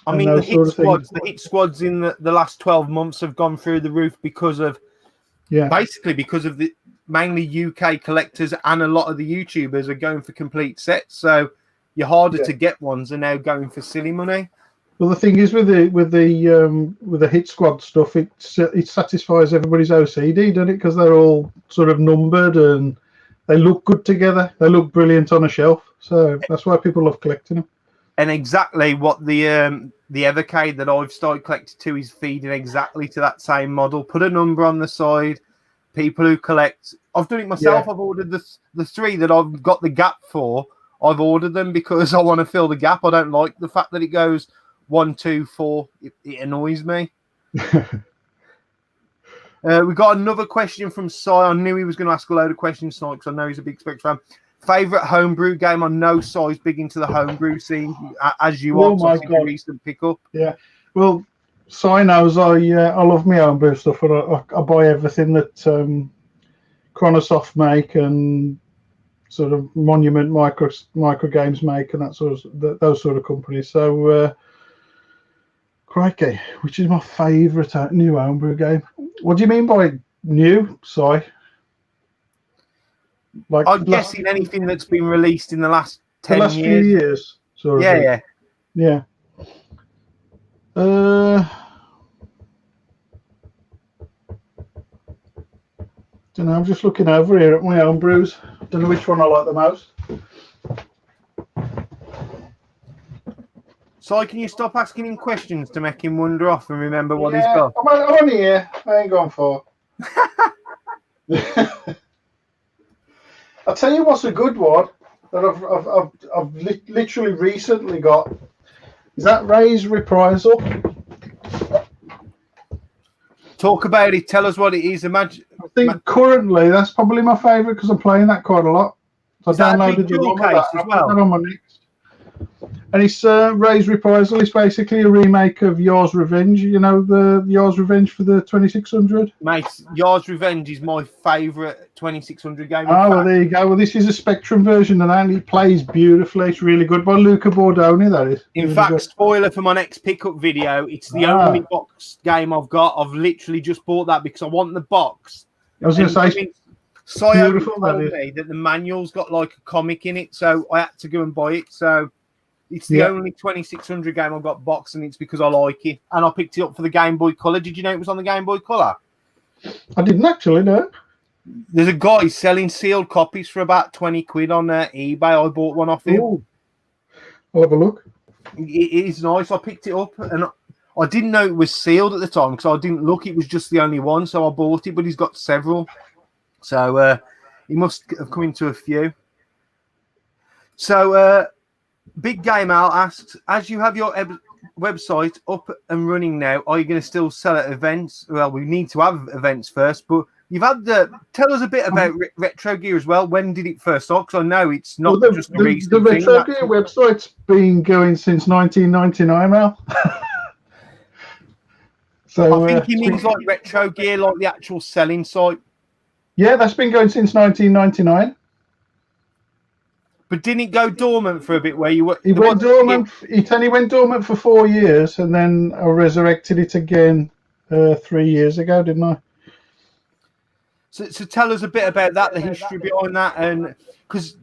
I and mean, the those hit sort of things. squads, in the last 12 months have gone through the roof because of Yeah, basically because of the mainly UK collectors, and a lot of the YouTubers are going for complete sets. So you're harder yeah. to get ones are now going for silly money. Well, the thing is with the hit squad stuff, it satisfies everybody's OCD, doesn't it? Because they're all sort of numbered and they look good together. They look brilliant on a shelf, so that's why people love collecting them. And exactly what the Evercade that I've started collecting to is feeding exactly to that same model. Put a number on the side. People who collect, I've done it myself. Yeah. I've ordered the three that I've got the gap for. I've ordered them because I want to fill the gap. I don't like the fact that it goes 1, 2, 4. It annoys me. We got another question from Si. I knew he was going to ask a load of questions tonight because I know he's a big Spectrum fan. Favorite homebrew game? I know Si's big into the homebrew scene, as you are. My God. Recent pickup. Yeah. Well, Si knows I love my homebrew stuff, and I buy everything that Chronosoft make and sort of Monument micro games make and that sort of those sort of companies. So, crikey, which is my favourite new homebrew game? What do you mean by new, Si? Like I'm guessing anything that's been released in the last 10 the last years. few years, sort of. Yeah. Don't know. I'm just looking over here at my homebrews. Don't know which one I like the most. So can you stop asking him questions to make him wander off and remember what he's got? I'm on here. I ain't gone far. I'll tell you what's a good one that I've literally recently got. Is that Ray's Reprisal? Talk about it. Tell us what it is. Imagine. I think currently that's probably my favourite because I'm playing that quite a lot. So I downloaded the ROM case as well. Put that on my next. And it's Ray's Reprisal. It's basically a remake of Yours Revenge. You know, the Yours Revenge for the 2600. Mate, Yours Revenge is my favourite 2600 game. Oh, well, there you go. Well, this is a Spectrum version, and it plays beautifully. It's really good. By Luca Bordoni, that is. In really fact, good. spoiler for my next pickup video, it's the only box game I've got. I've literally just bought that because I want the box. I was going to say, beautiful told me that the manual's got like a comic in it, so I had to go and buy it. So it's the only 2600 game I've got boxed, and it's because I like it. And I picked it up for the Game Boy Color. Did you know it was on the Game Boy Color? I didn't actually know. There's a guy selling sealed copies for about 20 quid on eBay. I bought one off him. Ooh. I'll have a look. It is nice. I picked it up, and I didn't know it was sealed at the time because I didn't look. It was just the only one, so I bought it. But he's got several, so he must have come into a few. So, Big Game Al asks, as you have your website up and running now, are you going to still sell at events? Well, we need to have events first, but you've had tell us a bit about Retrogear as well. When did it first start? Because I know it's not just a recent thing. The Retrogear website's been going since 1999 now. So I think he means like Retrogear, like the actual selling site. Yeah, that's been going since 1999. But didn't it go dormant for a bit where you were... It went dormant. It only went dormant for 4 years, and then I resurrected it again 3 years ago, didn't I? So tell us a bit about that, the history behind that, and because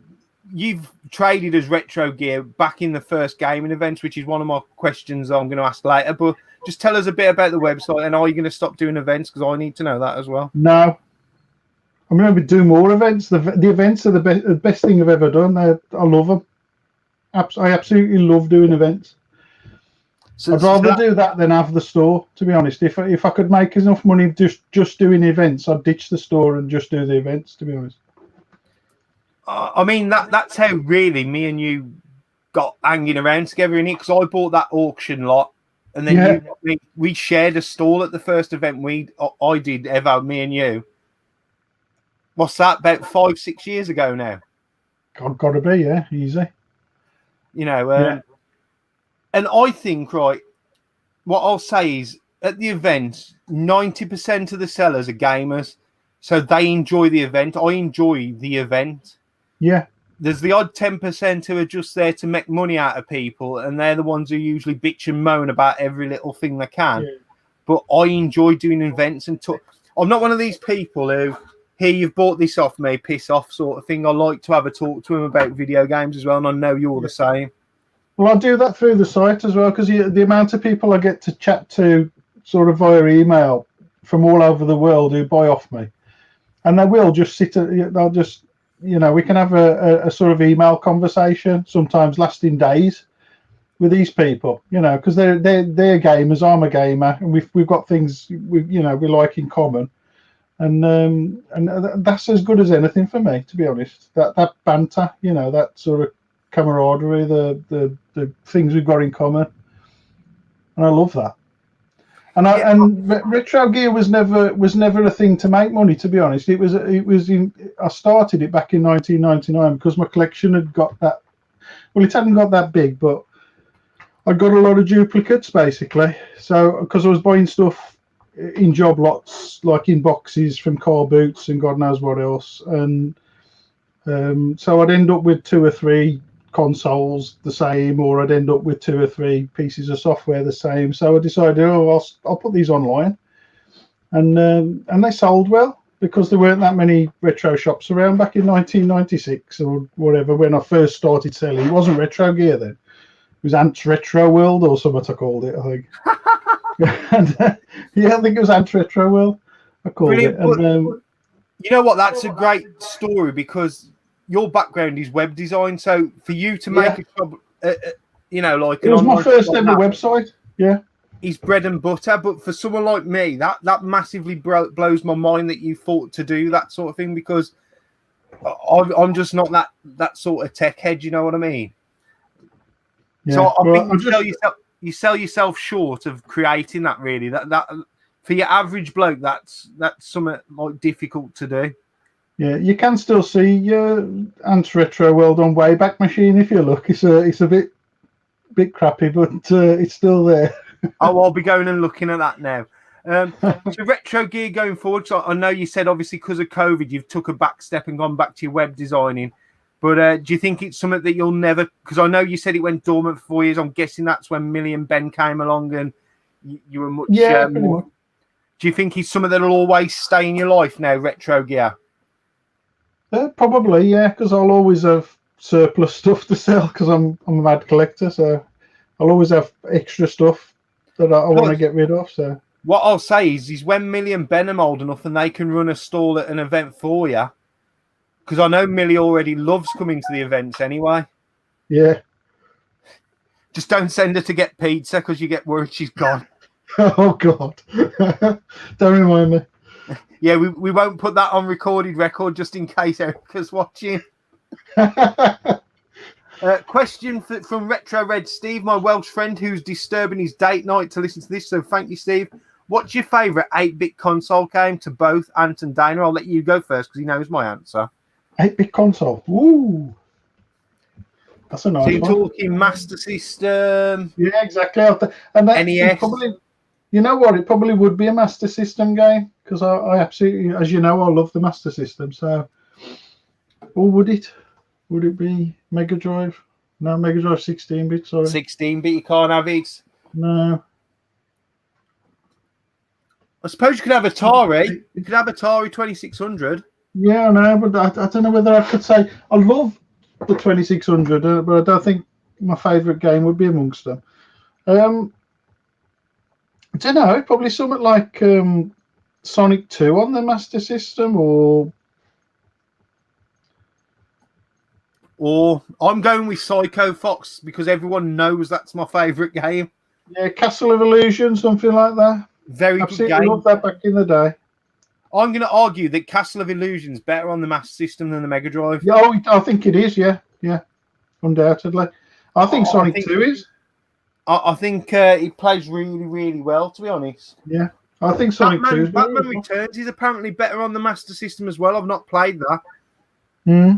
you've traded as Retrogear back in the first gaming events, which is one of my questions I'm going to ask later. But just tell us a bit about the website, and are you going to stop doing events? Because I need to know that as well. No. I'm going to do more events. The events are the best thing I've ever done. I love them. I absolutely love doing events. I'd rather do that than have the store, to be honest. If I could make enough money just doing events, I'd ditch the store and just do the events, to be honest. I mean, that's how really me and you got hanging around together in it, because I bought that auction lot, and then we shared a stall at the first event I did ever, me and you. What's that, about 5-6 years ago now? Got to be, yeah, easy. You know, And I think, right, what I'll say is at the event, 90% of the sellers are gamers, so they enjoy the event. I enjoy the event. Yeah. There's the odd 10% who are just there to make money out of people, and they're the ones who usually bitch and moan about every little thing they can. Yeah. But I enjoy doing events and talk. I'm not one of these people who, here, you've bought this off me, piss off sort of thing. I like to have a talk to them about video games as well, and I know you're the same. Well, I do that through the site as well, because the amount of people I get to chat to sort of via email from all over the world who buy off me, and they will just they'll just, we can have a sort of email conversation, sometimes lasting days, with these people, because they're gamers, I'm a gamer, and we've got things we like in common, and that's as good as anything for me, to be honest. That banter, that sort of camaraderie, the things we've got in common, and I love that. And Retrogear was never a thing to make money, to be honest. I started it back in 1999 because my collection had got that. Well, it hadn't got that big, but I got a lot of duplicates basically. So because I was buying stuff in job lots, like in boxes from car boots and God knows what else, and so I'd end up with 2 or 3 consoles the same, or I'd end up with 2 or 3 pieces of software the same. So I decided, I'll put these online, and they sold well because there weren't that many retro shops around back in 1996 or whatever when I first started selling. It wasn't Retrogear then; it was Ant's Retro World or something I called it, I think. And, I think it was Ant's Retro World. I called it. And, you know what? That's a great story because your background is web design, so for you to make a job, like it was my first ever website. Yeah, is bread and butter. But for someone like me, that massively blows my mind that you thought to do that sort of thing, because I'm just not that sort of tech head. You know what I mean? Yeah. So I think you sell yourself short of creating that. Really, that for your average bloke, that's something like difficult to do. Yeah, you can still see Ant's Retro World on Wayback Machine if you look. It's a bit crappy, but it's still there. I'll be going and looking at that now. So Retrogear going forward. So I know you said obviously because of COVID you've took a back step and gone back to your web designing. But do you think it's something that you'll never? Because I know you said it went dormant for 4 years. I'm guessing that's when Millie and Ben came along and you were much more. Do you think it's something that'll always stay in your life now, Retrogear? Probably, yeah, because I'll always have surplus stuff to sell because I'm a mad collector, so I'll always have extra stuff that I want to get rid of. So what I'll say is when Millie and Ben are old enough and they can run a stall at an event for you, because I know Millie already loves coming to the events anyway. Yeah. Just don't send her to get pizza because you get worried she's gone. Oh God! Don't remind me. Yeah, we won't put that on recorded record just in case Erica's watching. Question from Retro Red Steve, my Welsh friend who's disturbing his date night to listen to this. So thank you, Steve. What's your favourite 8-bit console game to both Ant and Dana? I'll let you go first because he knows my answer. 8-bit console. Ooh. That's a nice one. So you're talking Master System. Yeah, exactly. And that NES. Probably, you know what? It probably would be a Master System game because I absolutely, as you know, I love the Master System. So, or would it? Would it be Mega Drive? No, Mega Drive 16-bit. Sorry, 16-bit. You can't have it. No. I suppose you could have Atari. You could have Atari 2600. Yeah, I know, but I don't know whether I could say I love the 2600, but I don't think my favourite game would be amongst them. I don't know, probably something like Sonic 2 on the Master System, or I'm going with Psycho Fox because everyone knows that's my favourite game. Yeah, Castle of Illusion, something like that. Very Absolutely good game. Loved that back in the day. I'm going to argue that Castle of Illusion's better on the Master System than the Mega Drive. Yeah, I think it is. Yeah, undoubtedly. I think Sonic 2 is. I think it plays really, really well, to be honest. Yeah, I think Sonic 2 is. Batman Returns is apparently better on the Master System as well. I've not played that. Hmm.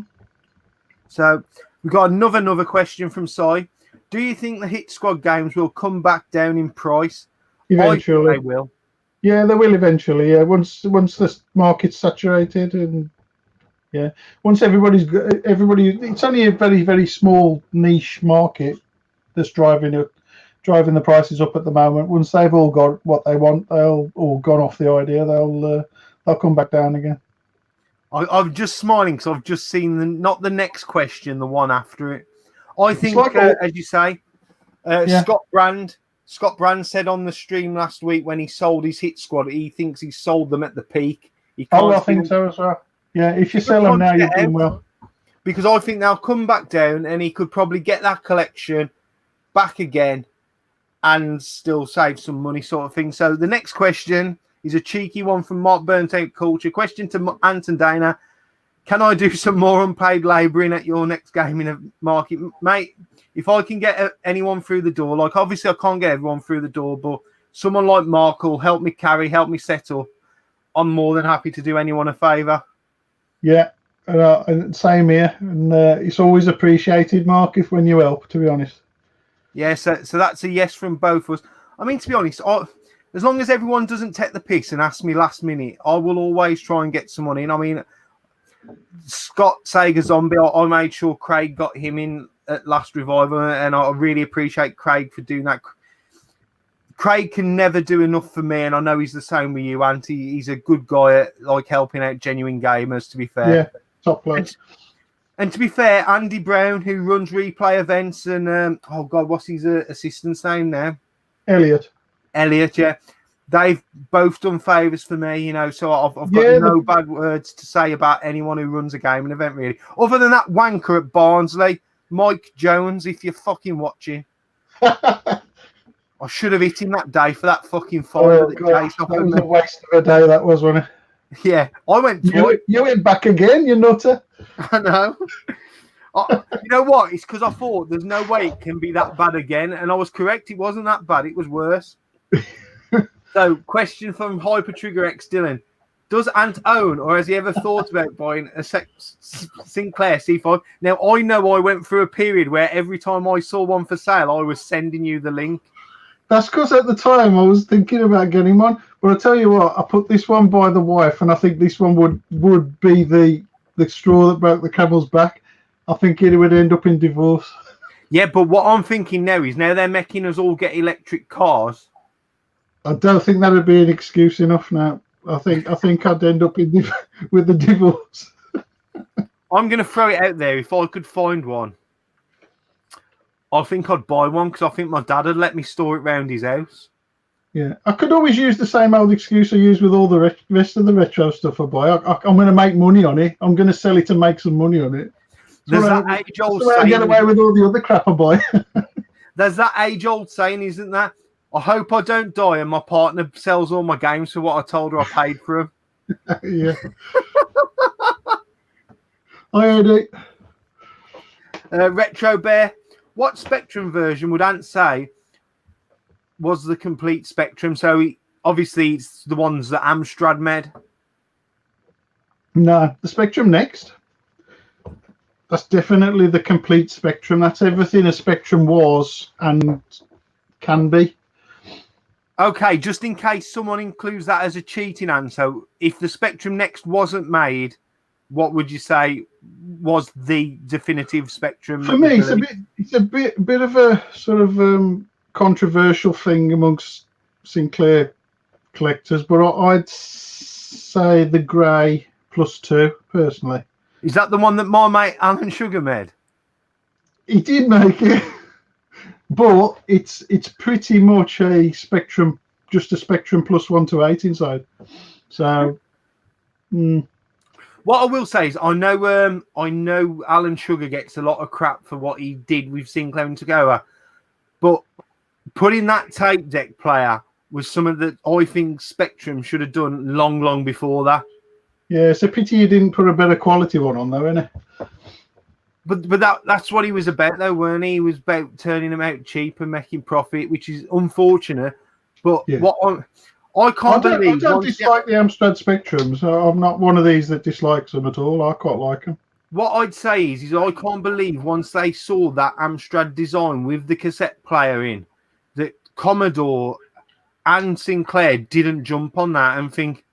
So we've got another question from Sai. Do you think the Hit Squad games will come back down in price? Eventually. I think they will. Yeah, they will eventually. Yeah, once the market's saturated, and yeah, once everybody, it's only a very, very small niche market that's driving the prices up at the moment. Once they've all got what they want, they'll all gone off the idea. They'll come back down again. I'm just smiling because I've just seen not the next question, the one after it. I think, like as you say, Scott Brand said on the stream last week when he sold his Hit Squad, he thinks he sold them at the peak. I think so as well. Yeah, if you sell them now, you've done well. Because I think they'll come back down, and he could probably get that collection back again and still save some money, sort of thing. So the next question is a cheeky one from Mark Burnt Out Culture. Question to Ant and Dana: can I do some more unpaid labouring at your next gaming market, mate? If I can get anyone through the door, like obviously I can't get everyone through the door, but someone like Mark will help me carry, help me set up. I'm more than happy to do anyone a favour. Yeah, same here, and it's always appreciated, Mark, when you help. To be honest. Yeah, so that's a yes from both of us. I mean, to be honest, as long as everyone doesn't take the piss and ask me last minute, I will always try and get someone in. I mean, Scott Sega Zombie, I made sure Craig got him in at last revival, and I really appreciate Craig for doing that. Craig can never do enough for me, and I know he's the same with you, Auntie. He's a good guy at like helping out genuine gamers, to be fair. Yeah, top bloke. And to be fair, Andy Brown, who runs replay events, and oh god, what's his assistant's name now? Elliot, yeah. They've both done favours for me, you know, so I've got no bad words to say about anyone who runs a gaming event, really. Other than that wanker at Barnsley, Mike Jones, if you're fucking watching. I should have hit him that day for that fucking fire. That was a waste of a day, that was, wasn't it? Yeah, I went twice. You went back again, you nutter. I know. You know what? It's because I thought there's no way it can be that bad again, and I was correct. It wasn't that bad. It was worse. So, question from Hyper Trigger X Dylan: does Ant own, or has he ever thought about buying a Sinclair C5? Now, I know I went through a period where every time I saw one for sale, I was sending you the link. That's because at the time I was thinking about getting one, but I tell you what, I put this one by the wife, and I think this one would be the straw that broke the camel's back. I think it would end up in divorce. Yeah, but what I'm thinking now is now they're making us all get electric cars. I don't think that would be an excuse enough now. I think I'd end up with the divorce. I'm going to throw it out there. If I could find one, I think I'd buy one because I think my dad would let me store it round his house. Yeah, I could always use the same old excuse I use with all the rest of the retro stuff I buy. I'm going to make money on it. I'm going to sell it to make some money on it. There's that age-old saying. I get away with all the other crap I buy. There's that age-old saying, isn't there? I hope I don't die and my partner sells all my games for what I told her I paid for them. Yeah. I heard it. Retro Bear, what Spectrum version would Ant say was the complete Spectrum? So obviously it's the ones that Amstrad made. No, the Spectrum Next. That's definitely the complete Spectrum. That's everything a Spectrum was and can be. Okay, just in case someone includes that as a cheating answer, if the Spectrum Next wasn't made, what would you say was the definitive Spectrum? For me, it's a bit of a sort of controversial thing amongst Sinclair collectors, but I'd say the grey +2 personally. Is that the one that my mate Alan Sugar made? He did make it, but it's pretty much a Spectrum, just a Spectrum +1 to 8 inside. So, what I will say is, I know Alan Sugar gets a lot of crap for what he did with Sinclair and Togoa, but putting that tape deck player was something that I think Spectrum should have done long before that. Yeah, it's a pity you didn't put a better quality one on, though, isn't it? But that's what he was about, though, weren't he? He was about turning them out cheap and making profit, which is unfortunate. But yeah. I don't dislike the Amstrad Spectrums. I'm not one of these that dislikes them at all. I quite like them. what I'd say is I can't believe once they saw that Amstrad design with the cassette player in, that Commodore and Sinclair didn't jump on that and think,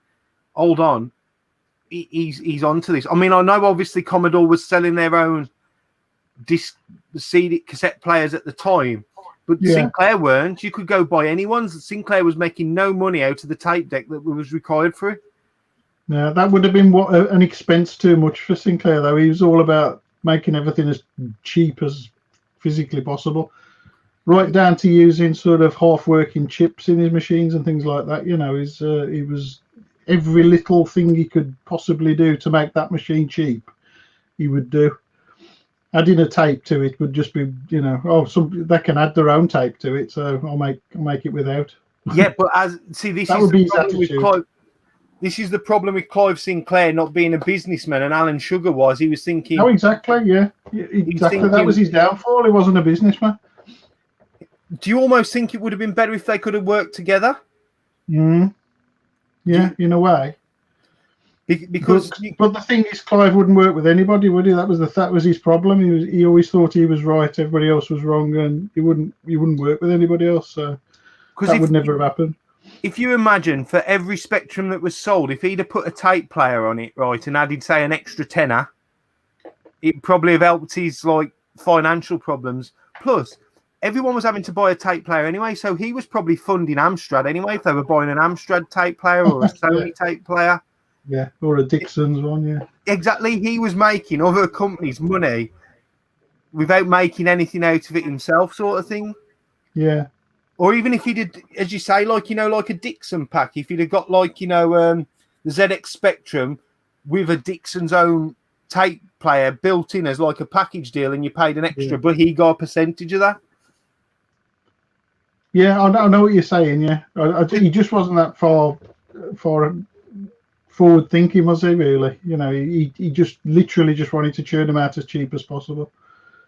hold on, he's onto this. I mean, I know obviously Commodore was selling their own disc CD cassette players at the time, but Sinclair weren't. You could go buy anyone's. Sinclair was making no money out of the tape deck that was required for it. Yeah, that would have been an expense too much for Sinclair, though. He was all about making everything as cheap as physically possible, right down to using sort of half-working chips in his machines and things like that. You know, he was every little thing he could possibly do to make that machine cheap, he would do. Adding a tape to it would just be, you know, they can add their own tape to it, so I'll make it without. Yeah, but this is the problem with Clive. This is the problem with Clive Sinclair not being a businessman, and Alan Sugar was. He was thinking. Oh, exactly. Yeah, exactly. That was his downfall. He wasn't a businessman. Do you almost think it would have been better if they could have worked together? Yeah, in a way. Because, but the thing is, Clive wouldn't work with anybody, would he? That was his problem. He always thought he was right, everybody else was wrong, and he wouldn't work with anybody else. So that would never have happened. If you imagine, for every Spectrum that was sold, if he'd have put a tape player on it, right, and added, say, an extra tenner, it probably have helped his financial problems. Plus, everyone was having to buy a tape player anyway, so he was probably funding Amstrad anyway if they were buying an Amstrad tape player or a Sony tape player. Yeah, or a Dixon's one, yeah. Exactly. He was making other companies money without making anything out of it himself, sort of thing. Yeah. Or even if he did, as you say, like a Dixon pack, if he'd have got the ZX Spectrum with a Dixon's own tape player built in as like a package deal, and you paid an extra, but he got a percentage of that. Yeah, I know what you're saying. Yeah, he just wasn't that far forward thinking, was he? Really, you know, he just literally just wanted to churn them out as cheap as possible.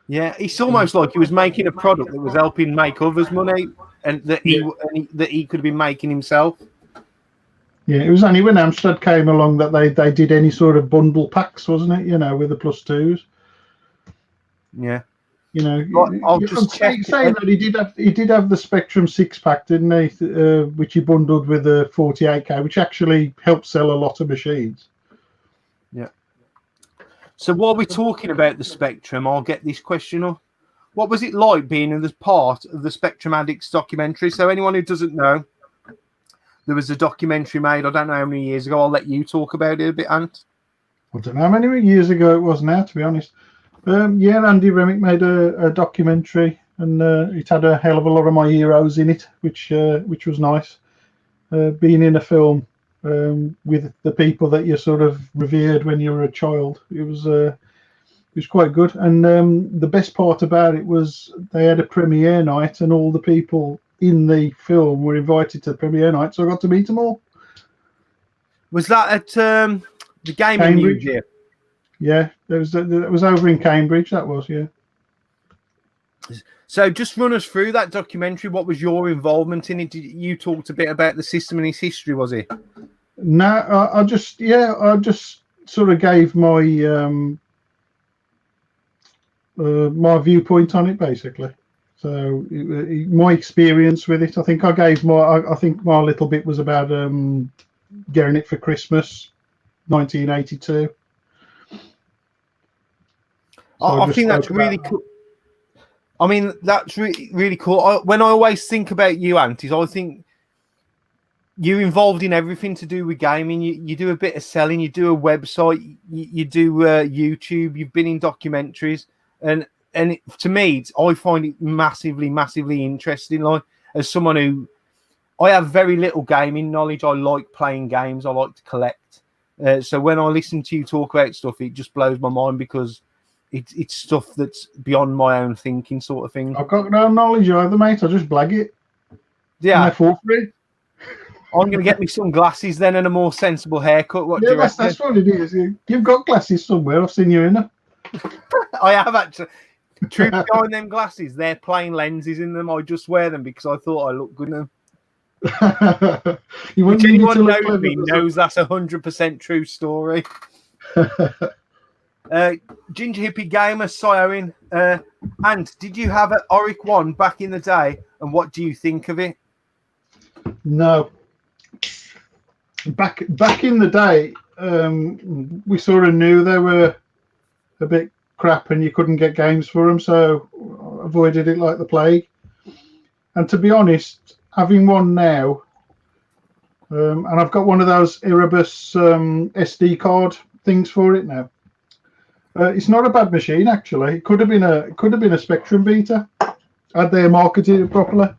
Yeah, it's almost like he was making a product that was helping make others money, and that he could have been making himself. Yeah, it was only when Amstrad came along that they did any sort of bundle packs, wasn't it? You know, with the +2s. Yeah. You know, I'll just saying that he did have the Spectrum 6-pack, didn't he? Which he bundled with the 48K, which actually helped sell a lot of machines. Yeah. So while we're talking about the Spectrum, I'll get this question up. What was it like being in the part of the Spectrum Addicts documentary? So anyone who doesn't know, there was a documentary made, I don't know how many years ago. I'll let you talk about it a bit, Ant. I don't know how many years ago it was now, to be honest. Yeah, Andy Remick made a documentary, and it had a hell of a lot of my heroes in it, which was nice. Being in a film with the people that you sort of revered when you were a child, it was quite good. And the best part about it was they had a premiere night, and all the people in the film were invited to the premiere night, so I got to meet them all. Was that at the Gaming Museum? Yeah, it was over in Cambridge. That was, yeah. So just run us through that documentary. What was your involvement in it? You talked a bit about the system and its history, was it? No, I just sort of gave my my viewpoint on it, basically. So my experience with it, I think I gave I think my little bit was about getting it for Christmas, 1982. So I think that's really cool. I mean, that's really cool. When I always think about you, Ant, is I think you're involved in everything to do with gaming. You do a bit of selling, you do a website, you do YouTube, you've been in documentaries, and to me, I find it massively, massively interesting. Like, as someone who, I have very little gaming knowledge. I like playing games. I like to collect. So when I listen to you talk about stuff, it just blows my mind because it's stuff that's beyond my own thinking, sort of thing. I've got no knowledge either, mate. I just blag it. Yeah. For free. I'm going to get me some glasses then and a more sensible haircut. What do you reckon? That's what it is. You've got glasses somewhere. I've seen you in them. I have actually. Truth behind them glasses, they're plain lenses in them. I just wear them because I thought I looked good in them. Which anyone knows me knows that's 100% true story. Ginger Hippie Gamer, Siorin. And did you have an Oric 1 back in the day? And what do you think of it? No. Back in the day, we sort of knew they were a bit crap and you couldn't get games for them, so avoided it like the plague. And to be honest, having one now, and I've got one of those Erebus SD card things for it now. It's not a bad machine actually. It could have been a Spectrum beta had they marketed it properly.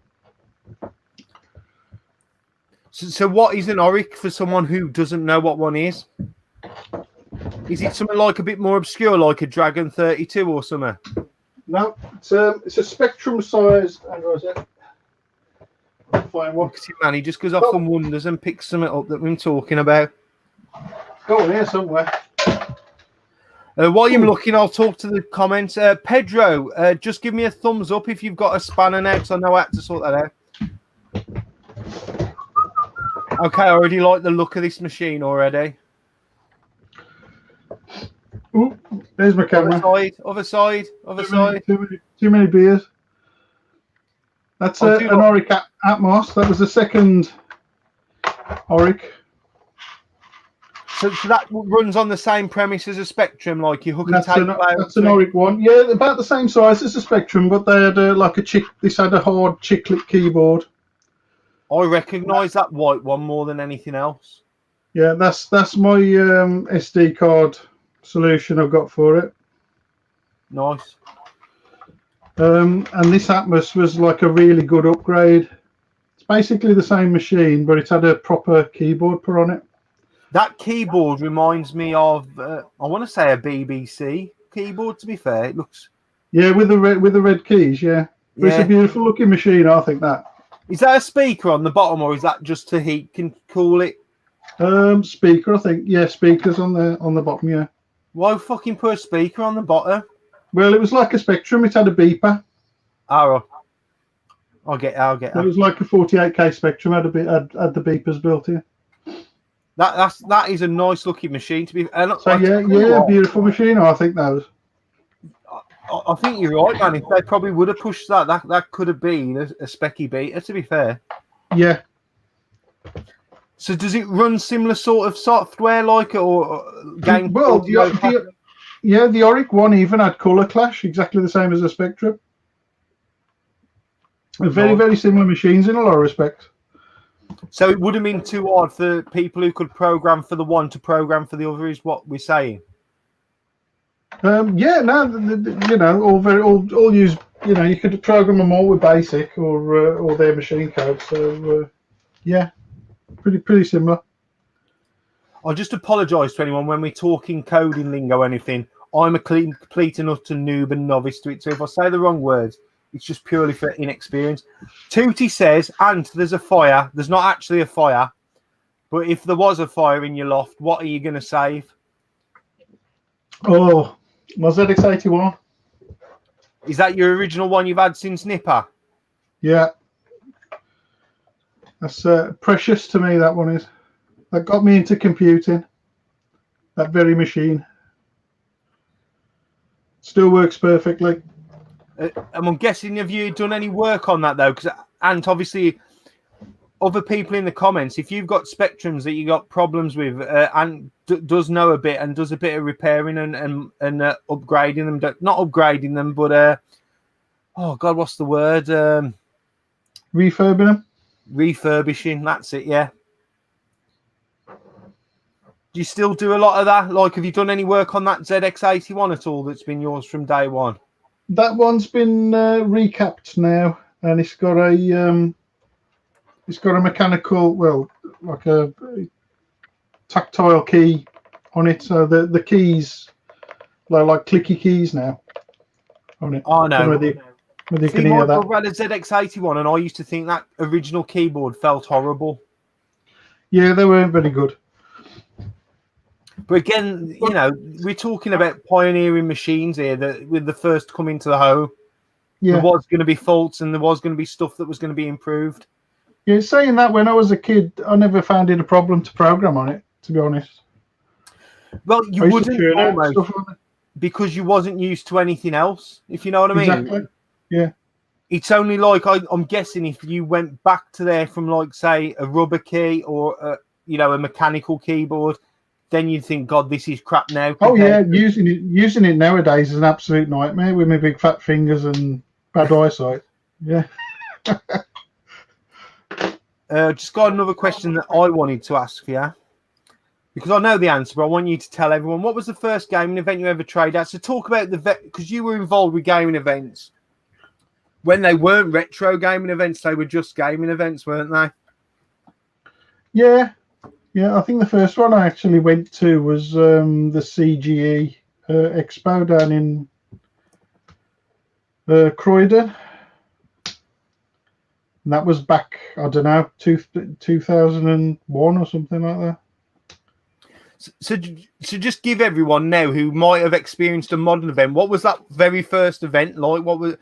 So what is an Oric for someone who doesn't know what one is? Is it something like a bit more obscure, like a Dragon 32 or something? No, it's a Spectrum size. Hang on a sec. Find one. Man, he just goes off and wonders and picks something up that we're talking about. Go on here somewhere. While you're looking, I'll talk to the comments. Pedro, just give me a thumbs up if you've got a spanner now, because I know I had to sort that out. Okay, I already like the look of this machine already. Ooh, there's my camera. Other side. Too many beers. That's an Oric Atmos. That was the second Oric. So that runs on the same premise as a Spectrum, like you hook and take. That's an Oric one. Yeah, about the same size as a Spectrum, but they had this had a hard chiclet keyboard. I recognise that white one more than anything else. Yeah, that's my SD card solution I've got for it. Nice. And this Atmos was like a really good upgrade. It's basically the same machine, but it's had a proper keyboard put on it. That keyboard reminds me of, I want to say a BBC keyboard. To be fair, it looks. Yeah, with the red keys. Yeah, but it's a beautiful looking machine. I think that. Is that a speaker on the bottom, or is that just to heat and cool it? Speaker, I think. Yeah, speakers on the bottom. Yeah. Why fucking put a speaker on the bottom? Well, it was like a Spectrum. It had a beeper. Oh, I'll get. It was like a 48K Spectrum. Had the beepers built in. That is a nice looking machine to be. Beautiful machine. I think that was. I think you're right, man. If they probably would have pushed that could have been a specky beta. To be fair. Yeah. So does it run similar sort of software like or game? Well, the Oric one even had color clash, exactly the same as a Spectrum. Very, very similar machines in a lot of respects. So it wouldn't have been too hard for people who could program for the one to program for the other, is what we're saying. All use. You could program them all with BASIC or their machine code. So pretty similar. I'll just apologise to anyone when we're talking coding lingo or anything. I'm a complete and utter noob and novice to it. So if I say the wrong words, it's just purely for inexperience. Tootie says, "Ant, there's a fire." There's not actually a fire, but if there was a fire in your loft, what are you going to save? Oh, my ZX81. Is that your original one you've had since Nipper? Yeah. That's precious to me, that one is. That got me into computing. That very machine. Still works perfectly. I'm guessing, have you done any work on that, though? Because, and obviously, other people in the comments, if you've got Spectrums that you got problems with, and does know a bit and does a bit of repairing and upgrading them, not upgrading them, but oh God, what's the word? Refurbing them. Refurbishing. That's it. Yeah. Do you still do a lot of that? Like, have you done any work on that ZX81 at all? That's been yours from day one. That one's been recapped now, and it's got a mechanical, well, like a tactile key on it. So the keys, like clicky keys now on it. Oh no. Whether you can hear that. I've had a ZX81, and I used to think that original keyboard felt horrible. Yeah, they weren't very good. But again, we're talking about pioneering machines here that with the first coming to the home, there was going to be faults and there was going to be stuff that was going to be improved. Yeah, saying that, when I was a kid, I never found it a problem to program on it, to be honest. Well, you wouldn't almost. because you wasn't used to anything else, if you know what I mean. Exactly. Yeah. It's only like I'm guessing if you went back to there from like say a rubber key or a mechanical keyboard, then you'd think, God, this is crap now. Oh yeah, using it nowadays is an absolute nightmare with my big fat fingers and bad eyesight. Yeah. Just got another question that I wanted to ask you, because I know the answer, but I want you to tell everyone, what was the first gaming event you ever tried at? So talk about because you were involved with gaming events when they weren't retro gaming events, they were just gaming events, weren't they? Yeah. I think the first one I actually went to was the CGE Expo down in Croydon. And that was back, I don't know, 2001 or something like that. So just give everyone now who might have experienced a modern event, what was that very first event like? What was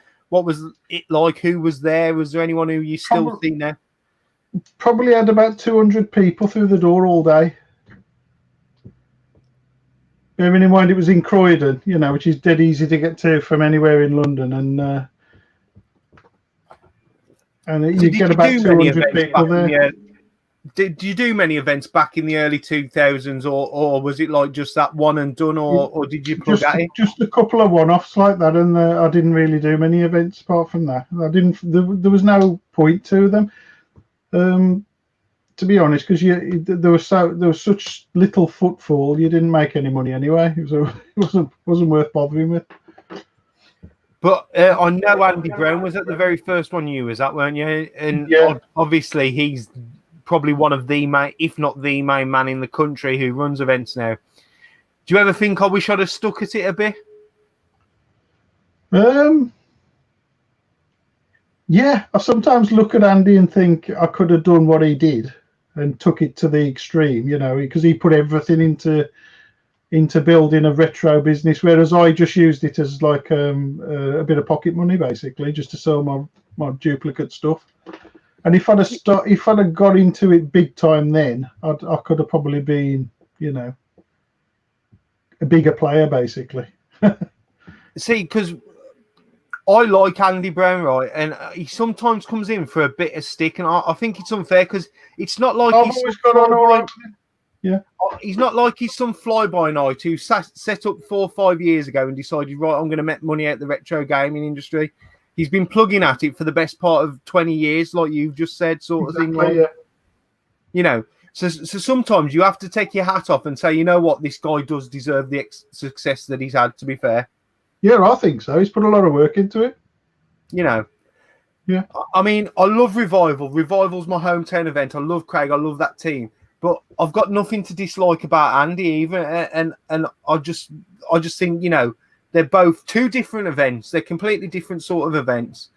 it like? Who was there? Was there anyone who you still see now? Probably had about 200 people through the door all day. Bearing in mind it was in Croydon, which is dead easy to get to from anywhere in London, and you get about 200 people there. Did you do many events back in the early 2000s, or was it like just that one and done, or did you plug at it? Just a couple of one-offs like that, and I didn't really do many events apart from that. There was no point to them, to be honest, because there was such little footfall. You didn't make any money anyway, so it wasn't worth bothering with. But I know Andy Brown was at the very first one you was at, weren't you? And yeah. Obviously he's probably one of the main, if not the main man in the country who runs events now. Do you ever think I wish I'd have stuck at it a bit? Yeah, I sometimes look at Andy and think I could have done what he did and took it to the extreme, because he put everything into building a retro business, whereas I just used it as like a bit of pocket money, basically, just to sell my duplicate stuff. And if I'd have got into it big time, then I could have probably been, a bigger player, basically. See, because I like Andy Brown, right, and he sometimes comes in for a bit of stick, and I think it's unfair because it's not like I've always got on all right. Yeah, he's not like he's some fly-by-night who set up 4 or 5 years ago and decided, right, I'm going to make money out of the retro gaming industry. He's been plugging at it for the best part of 20 years, like you've just said, sort of thing. Like, yeah. So sometimes you have to take your hat off and say, you know what, this guy does deserve the success that he's had, to be fair. Yeah, I think so. He's put a lot of work into it. Yeah. I mean, I love Revival. Revival's my hometown event. I love Craig. I love that team. But I've got nothing to dislike about Andy even, and I just think, they're both two different events. They're completely different sort of events,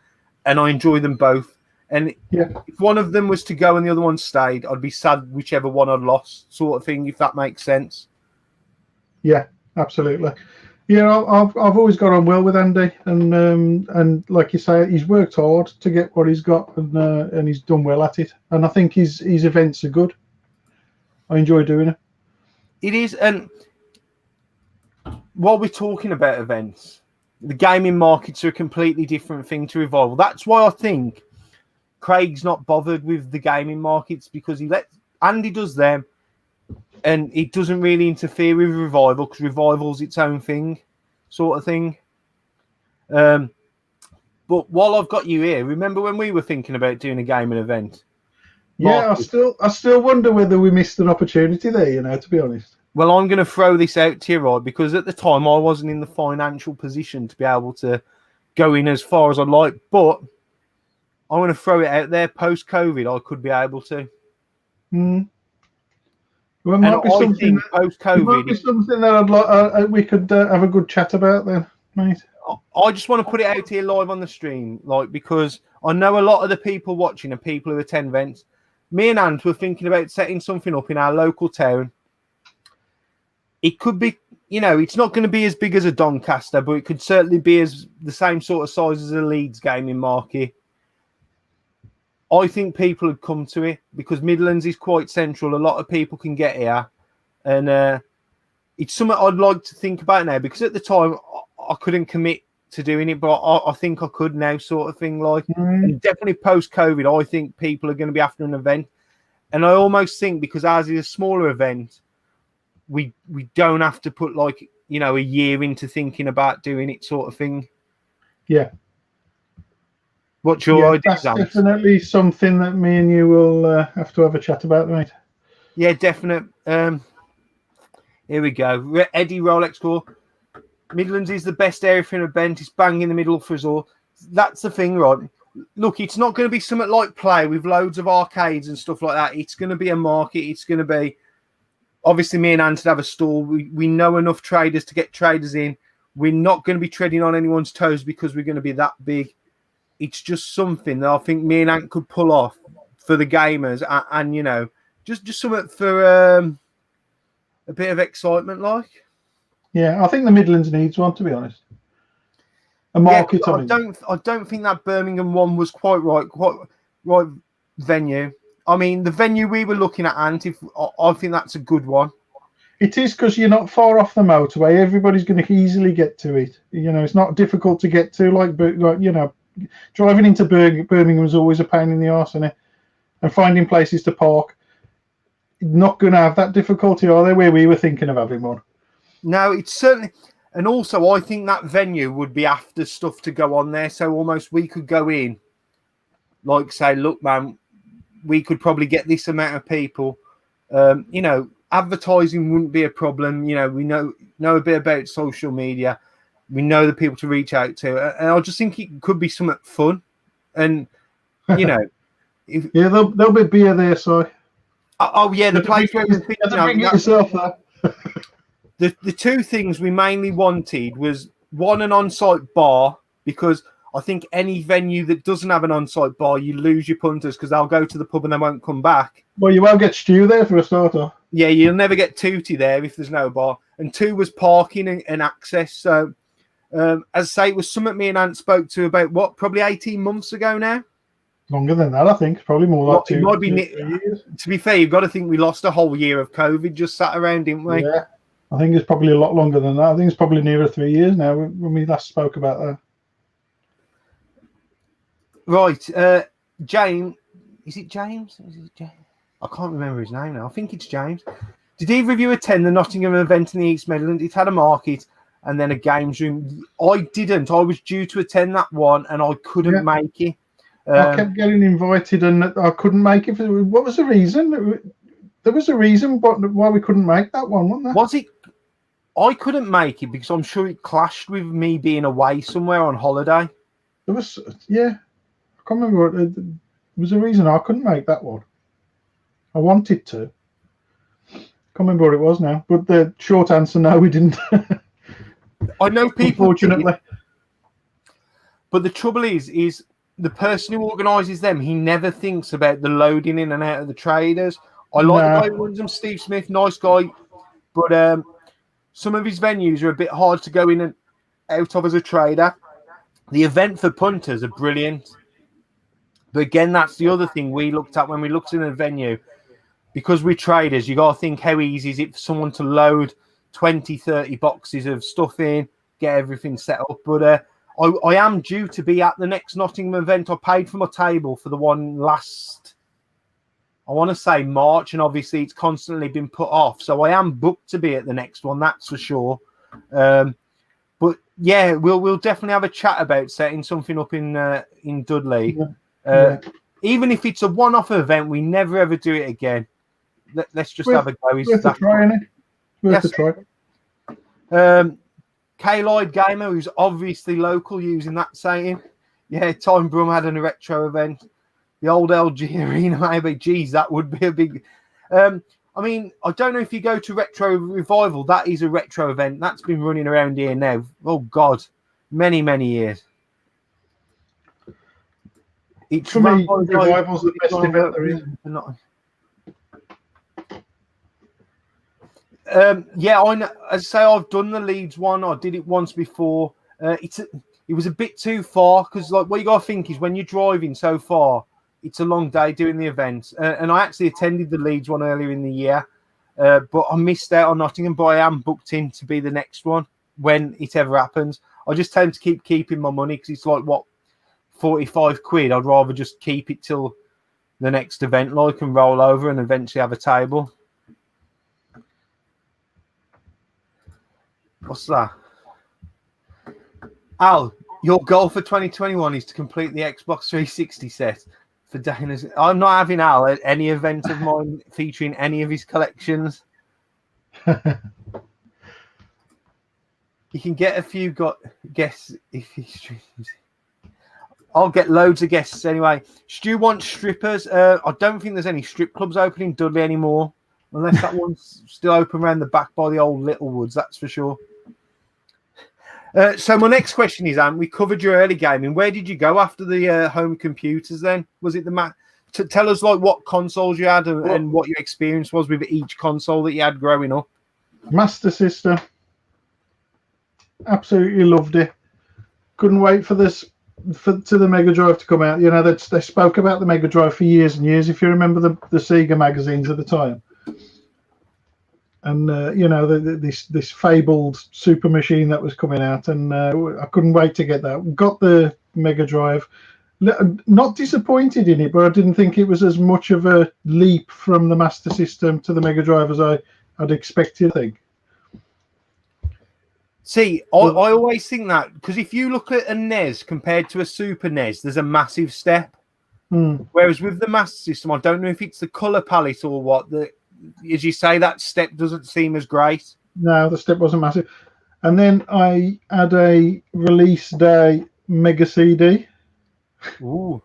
and I enjoy them both. And if one of them was to go and the other one stayed, I'd be sad whichever one I'd lost, sort of thing, if that makes sense. Yeah, absolutely. Yeah, I've always got on well with Andy, and like you say, he's worked hard to get what he's got, and he's done well at it. And I think his events are good. I enjoy doing it. It is, and while we're talking about events, the gaming markets are a completely different thing to Revival. That's why I think Craig's not bothered with the gaming markets, because Andy does them, and it doesn't really interfere with Revival, because Revival's its own thing, sort of thing. But while I've got you here, remember when we were thinking about doing a gaming event? Yeah, I still wonder whether we missed an opportunity there, to be honest. Well, I'm going to throw this out to you, right, because at the time I wasn't in the financial position to be able to go in as far as I'd like, but I'm going to throw it out there. Post-COVID, I could be able to. Well, it might be something post-COVID. It might be something that I'd like. We could have a good chat about then, mate. I just want to put it out here live on the stream, because I know a lot of the people watching are people who attend events. Me and Ant were thinking about setting something up in our local town. It could be, it's not going to be as big as a Doncaster, but it could certainly be the same sort of size as a Leeds gaming market. I think people would come to it because Midlands is quite central. A lot of people can get here, and it's something I'd like to think about now, because at the time I couldn't commit to doing it, but I think I could now, sort of thing. Like, and definitely post COVID, I think people are going to be after an event, and I almost think because ours is a smaller event, we don't have to put like, you know, a year into thinking about doing it, sort of thing. Yeah. What's your idea, That's Ant? definitely something that me and you will have to have a chat about, mate. Yeah, definite. Here we go. Eddie Rolex score. Midlands is the best area for an event. It's bang in the middle for us all. That's the thing, right? Look, it's not going to be something like Play with loads of arcades and stuff like that. It's going to be a market. It's going to be, obviously, me and Ant have a stall. We know enough traders to get traders in. We're not going to be treading on anyone's toes because we're going to be that big. It's just something that I think me and Ant could pull off for the gamers, and you know, just something for a bit of excitement, like. Yeah, I think the Midlands needs one, to be honest. A market. Yeah, I don't think that Birmingham one was quite right venue. I mean, the venue we were looking at, Ant, I think that's a good one. It is, because you're not far off the motorway. Everybody's going to easily get to it. You know, it's not difficult to get to. Like you know, driving into Birmingham is always a pain in the arse, isn't it? And finding places to park, not going to have that difficulty, are they? Where we were thinking of having one. No, it's certainly, and also I think that venue would be after stuff to go on there, so almost we could go in, like say, look, man, we could probably get this amount of people. You know, advertising wouldn't be a problem. You know, we know a bit about social media. We know the people to reach out to, and I just think it could be something fun. And you know, yeah, there'll be beer there, so. Oh yeah, the place where we're thinking yourself there. The two things we mainly wanted was, one, an on-site bar, because I think any venue that doesn't have an on-site bar, you lose your punters because they'll go to the pub and they won't come back. Well, you won't get Stu there for a starter. Yeah, you'll never get Tootie there if there's no bar. And two was parking and access. So, as I say, it was something me and Ant spoke to about, probably 18 months ago now? Longer than that, I think. Probably more like 2 years. To be fair, you've got to think we lost a whole year of COVID just sat around, didn't we? Yeah. I think it's probably a lot longer than that. I think it's probably nearer 3 years now when we last spoke about that. Right. James. Is it James? I can't remember his name now. I think it's James. Did either of you attend the Nottingham event in the East Midlands? It had a market and then a games room. I didn't. I was due to attend that one and I couldn't make it. I kept getting invited and I couldn't make it. What was the reason? There was a reason why we couldn't make that one, wasn't there? Was it? I couldn't make it because I'm sure it clashed with me being away somewhere on holiday. There was, yeah. I can't remember. There was a reason I couldn't make that one. I wanted to. Can't remember what it was now. But the short answer, no, we didn't. I know people. Unfortunately. But the trouble is the person who organises them, he never thinks about the loading in and out of the traders. I like the guy who runs them, Steve Smith, nice guy. But some of his venues are a bit hard to go in and out of as a trader. The event for punters are brilliant. But again, that's the other thing we looked at when we looked in a venue. Because we're traders, you got to think how easy is it for someone to load 20, 30 boxes of stuff in, get everything set up. But I am due to be at the next Nottingham event. I paid for my table for the one last, I want to say March, and obviously it's constantly been put off. So I am booked to be at the next one, that's for sure. But yeah, we'll definitely have a chat about setting something up in Dudley. Even if it's a one-off event, we never ever do it again. Let's just have a go. Worth a try, innit? Worth a try. K-Lloyd Gamer, who's obviously local, using that saying. Yeah, Time Brum had a retro event. The old LG Arena, maybe. Geez, that would be a big... I mean, I don't know if you go to Retro Revival. That is a retro event. That's been running around here now. Oh, God. Many, many years. It's for me, Revival's the best event there is. Yeah, I know. As I say, I've done the Leeds one. I did it once before. It was a bit too far because, like, what you got to think is when you're driving so far, it's a long day doing the event. And I actually attended the Leeds one earlier in the year. but I missed out on Nottingham, but I am booked in to be the next one when it ever happens. I just tend to keeping my money because it's like, what, 45 quid? I'd rather just keep it till the next event, like, and roll over and eventually have a table. What's that? Al, your goal for 2021 is to complete the Xbox 360 set for Dana's. I'm not having Al at any event of mine featuring any of his collections. You can get a few guests if he streams. I'll get loads of guests anyway. Stu wants strippers. I don't think there's any strip clubs open in Dudley anymore, unless that one's still open around the back by the old Littlewoods, that's for sure. So my next question is, Ant, we covered your early gaming. Where did you go after the home computers then? Was it the tell us like what consoles you had and what your experience was with each console that you had growing up. Master System. Absolutely loved it. Couldn't wait for the Mega Drive to come out. You know, they spoke about the Mega Drive for years and years, if you remember the Sega magazines at the time. And you know, this fabled super machine that was coming out, and I couldn't wait to get that. Got the Mega Drive. Not disappointed in it, but I didn't think it was as much of a leap from the Master System to the Mega Drive as I'd expected, I think. See, I always think that, because if you look at a NES compared to a Super NES, there's a massive step. Whereas with the Master System, I don't know if it's the colour palette or what, as you say, that step doesn't seem as great. No, the step wasn't massive. And then I had a release day Mega CD. Ooh.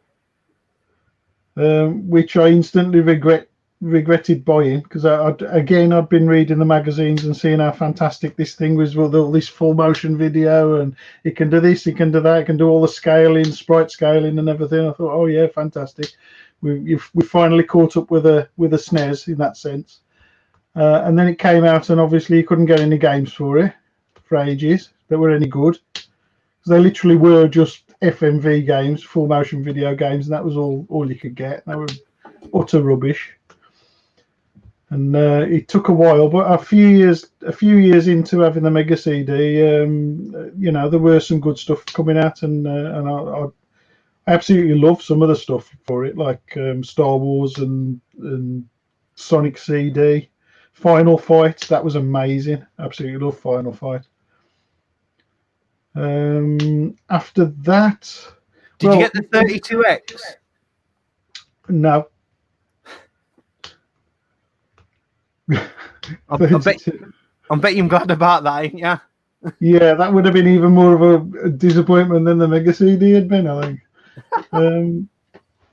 Which I instantly regretted buying, because I'd been reading the magazines and seeing how fantastic this thing was with all this full motion video, and it can do this, it can do that, it can do all the scaling, sprite scaling and everything. I thought, oh yeah, fantastic. We finally caught up with a SNES in that sense. And then it came out, and obviously you couldn't get any games for it for ages that were any good. They literally were just FMV games, full motion video games, and that was all you could get. They were utter rubbish. And it took a while, but a few years into having the Mega CD, you know, there were some good stuff coming out, and I absolutely love some of the stuff for it, like Star Wars and Sonic CD, Final Fight. That was amazing. Absolutely love Final Fight. After that, did you get the 32X? No. I bet you're glad about that, ain't you? Yeah, that would have been even more of a disappointment than the Mega CD had been, I think.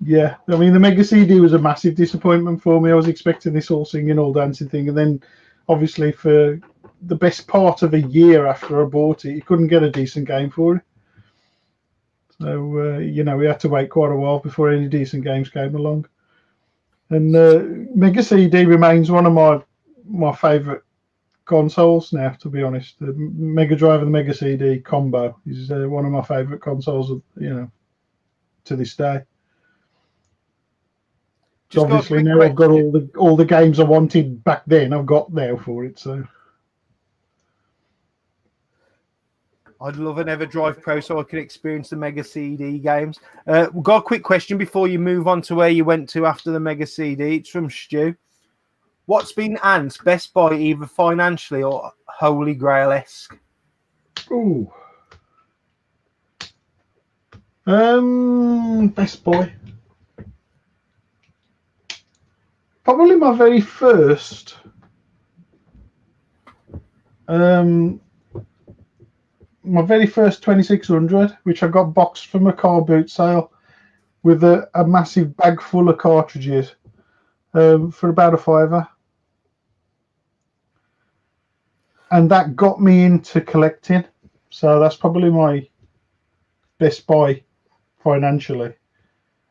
Yeah, I mean, the Mega CD was a massive disappointment for me. I was expecting this all singing, all dancing thing, and then obviously for the best part of a year after I bought it, you couldn't get a decent game for it. So, you know, we had to wait quite a while before any decent games came along. And Mega CD remains one of my favourite consoles now, to be honest. The Mega Drive and the Mega CD combo is one of my favourite consoles, you know, to this day. So obviously now I've got all the games I wanted back then. I've got now for it. So I'd love an EverDrive Pro so I could experience the Mega CD games. We've got a quick question before you move on to where you went to after the Mega CD. It's from Stu. What's been Ant's best buy, either financially or Holy Grail-esque? Ooh. Best buy. Probably my very first. My very first 2600, which I got boxed from a car boot sale with a massive bag full of cartridges for about a £5. And that got me into collecting. So that's probably my best buy financially.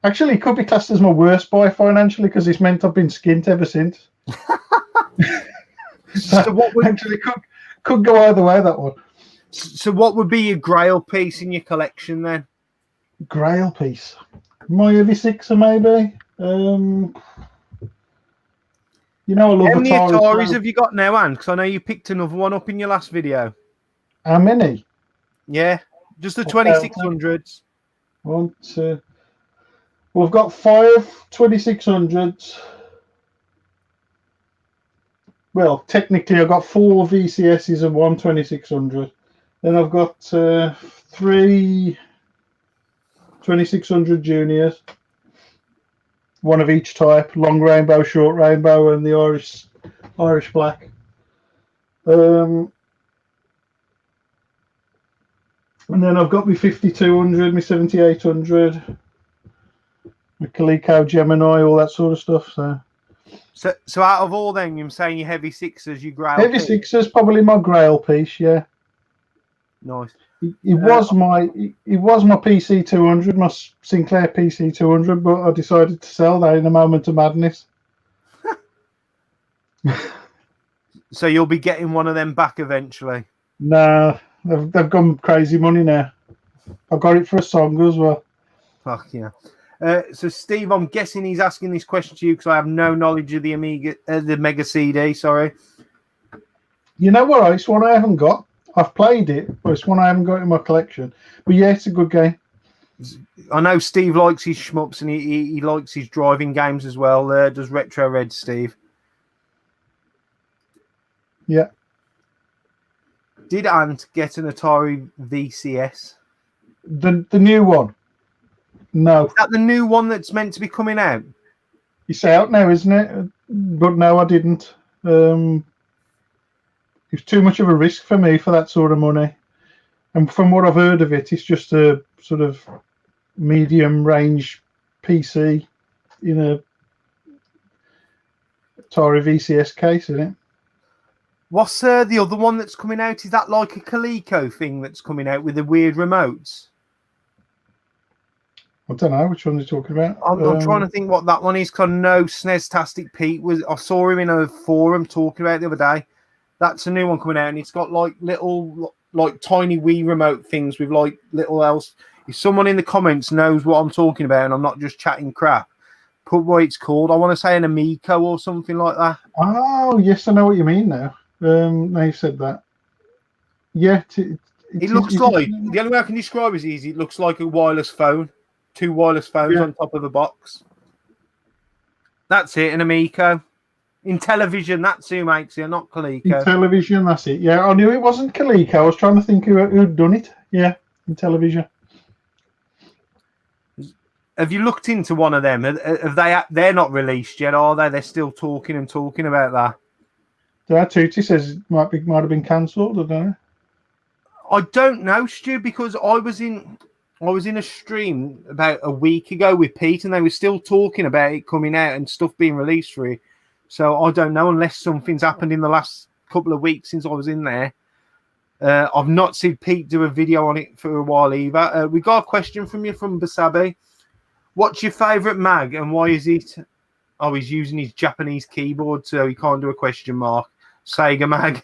Actually, it could be classed as my worst buy financially, because it's meant I've been skint ever since. So what would actually could go either way, that one. So what would be your grail piece in your collection then? Grail piece? My heavy sixer, maybe. You know, I love How many Atari. Ataris have you got now, Anne? Because I know you picked another one up in your last video. How many? Yeah, just the I'll count 2600s. One, two. We've got 5 2600s. Well, technically, I've got 4 VCSs and 1 2600. Then I've got 3 2600 juniors, one of each type: long rainbow, short rainbow, and the Irish black. And then I've got my 5200, my 7800, my Coleco Gemini, all that sort of stuff. So out of all them, you're saying your heavy sixes, you grail Heavy piece? sixes, probably my grail piece. Yeah. Nice. It was my PC 200, my Sinclair PC 200, but I decided to sell that in a moment of madness. So you'll be getting one of them back eventually. Nah, they've gone crazy money now. I got it for a song as well. Fuck yeah. So Steve, I'm guessing he's asking this question to you because I have no knowledge of the the Mega CD. Sorry. You know what? It's one I haven't got. I've played it, but it's one I haven't got in my collection. But yeah, it's a good game. I know Steve likes his shmups and he likes his driving games as well. Does Retro Red, Steve? Yeah. Did Ant get an Atari VCS? The new one? No. Is that the new one that's meant to be coming out? It's out now, isn't it? But no, I didn't. It's too much of a risk for me for that sort of money. And from what I've heard of it, it's just a sort of medium range PC in a Atari VCS case, isn't it? What's the other one that's coming out? Is that like a Coleco thing that's coming out with the weird remotes? I don't know which one you're talking about. I'm trying to think what that one is. Cause I know SNES-tastic Pete I saw him in a forum talking about it the other day. That's a new one coming out, and it's got like little, like tiny Wii remote things with like little else. If someone in the comments knows what I'm talking about, and I'm not just chatting crap, put what it's called. I want to say an Amico or something like that. Oh yes, I know what you mean now. Now you said that. Yeah, it looks like the only way I can describe it is it looks like a wireless phone, 2 wireless phones on top of a box. That's it, an Amico. In television, that's who makes it, not Coleco. In television, that's it. Yeah, I knew it wasn't Coleco. I was trying to think who'd done it. Yeah, in television. Have you looked into one of them? They're not released yet, are they? They're still talking about that. Tutti says it might have been cancelled. I don't know. I don't know, Stu, because I was in a stream about a week ago with Pete, and they were still talking about it coming out and stuff being released for it. So I don't know unless something's happened in the last couple of weeks since I was in there. I've not seen Pete do a video on it for a while either. We got a question from you from Basabe. What's your favourite mag and why is it? Oh, he's using his Japanese keyboard, so he can't do a question mark. Sega mag.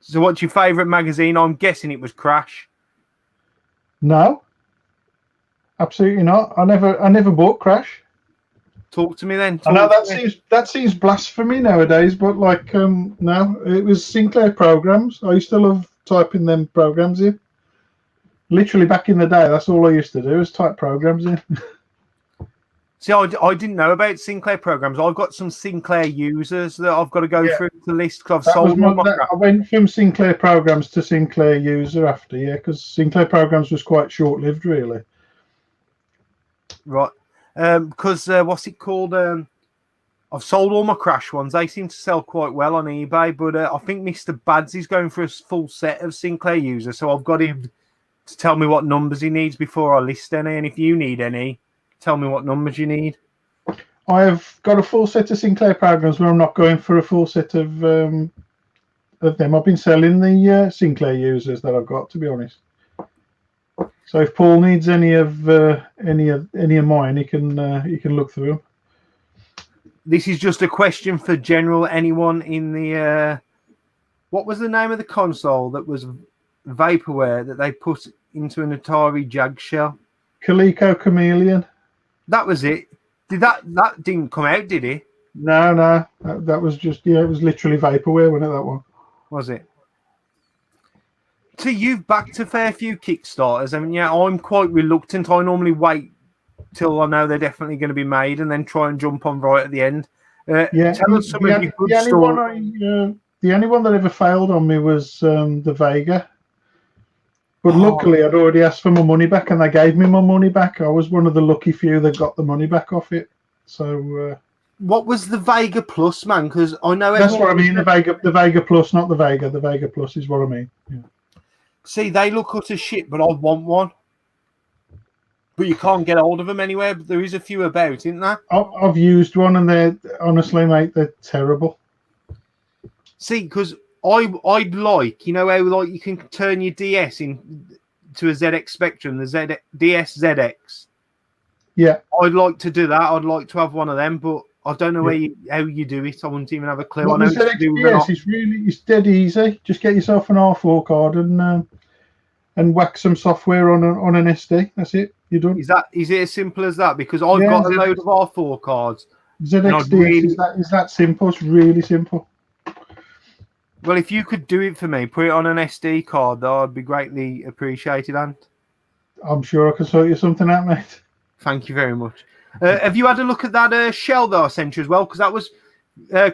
So what's your favourite magazine? I'm guessing it was Crash. No, absolutely not. I never bought Crash. Talk to me then. I know that seems blasphemy nowadays, but like no, it was Sinclair programs. I used to love typing them programs in. Literally back in the day, that's all I used to do was type programs in. See, I didn't know about Sinclair programs. I've got some Sinclair users that I've got to go through the list because I've sold them. I went from Sinclair programs to Sinclair user after, because Sinclair programs was quite short-lived, really. Right. Because what's it called? I've sold all my Crash ones. They seem to sell quite well on eBay, but I think Mr. Bads is going for a full set of Sinclair users, so I've got him to tell me what numbers he needs before I list any. And if you need any, tell me what numbers you need. I have got a full set of Sinclair programs, but I'm not going for a full set of them. I've been selling the Sinclair users that I've got, to be honest. So if Paul needs any of mine, he can look through them. This is just a question for general anyone in the. What was the name of the console that was vaporware that they put into an Atari Jag shell? Coleco Chameleon. That was it. That didn't come out, did it? No, that was just it was literally vaporware, wasn't it? That one. Was it? So you've backed a fair few Kickstarters. I mean, yeah, I'm quite reluctant. I normally wait till I know they're definitely going to be made and then try and jump on right at the end. Tell us some of your good stories. The only one that ever failed on me was the Vega. But luckily, I'd already asked for my money back, and they gave me my money back. I was one of the lucky few that got the money back off it. So, what was the Vega Plus, man? Because I know that's what I mean. The Vega Plus, not the Vega. The Vega Plus is what I mean. Yeah. See, they look utter shit, but I want one. But you can't get hold of them anywhere. But there is a few about, isn't there? I've used one, and they're honestly, mate, they're terrible. See, because I'd like, you know how like you can turn your DS into a ZX Spectrum, the DS ZX. Yeah, I'd like to do that. I'd like to have one of them, but I don't know how you do it. I wouldn't even have a clue. Well, I know the ZX it's dead easy. Just get yourself an R4 card and whack some software on an SD. That's it. You're done. Is it as simple as that? Because I've got a load of R4 cards. ZXDX is that simple. It's really simple. Well, if you could do it for me, put it on an SD card, that would be greatly appreciated, Ant. I'm sure I can sort you something out, mate. Thank you very much. Have you had a look at that shell that I sent you as well? Because that was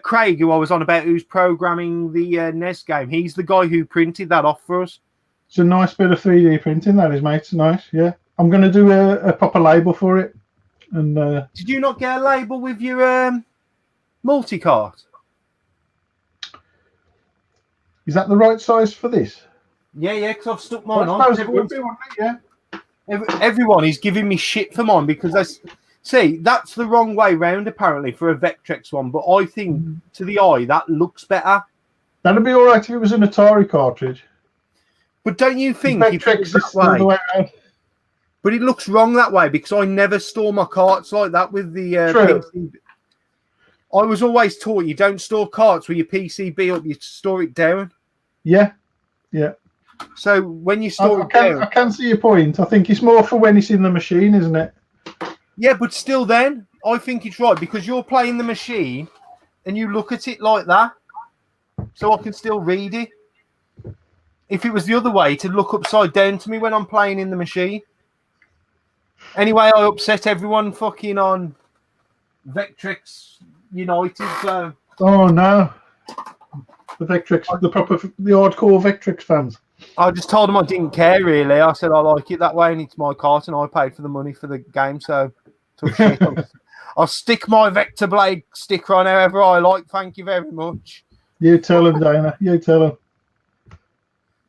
Craig, who I was on about, who's programming the NES game. He's the guy who printed that off for us. It's a nice bit of 3D printing, that is, mate. It's nice, yeah. I'm going to do a proper label for it. And did you not get a label with your multi-cart? Is that the right size for this? Yeah, because I've stuck mine on. Everyone is giving me shit for mine because that's the wrong way round apparently for a Vectrex one. But I think to the eye that looks better. That'd be all right if it was an Atari cartridge. But don't you think Vectrex is the other way around? But it looks wrong that way because I never store my carts like that with the PCB. I was always taught you don't store carts with your PCB up, you store it down. Yeah. So when you store it down... I can see your point. I think it's more for when it's in the machine, isn't it? Yeah, but still then, I think it's right because you're playing the machine and you look at it like that so I can still read it. If it was the other way, to look upside down to me when I'm playing in the machine. Anyway, I upset everyone fucking on Vectrex United, so... Oh, no. The Vectrex, the hardcore Vectrex fans. I just told them I didn't care, really. I said I like it that way, and it's my cart, and I paid for the money for the game, so... I'll stick my Vector Blade sticker on however I like, thank you very much. You tell them, Dana. You tell them.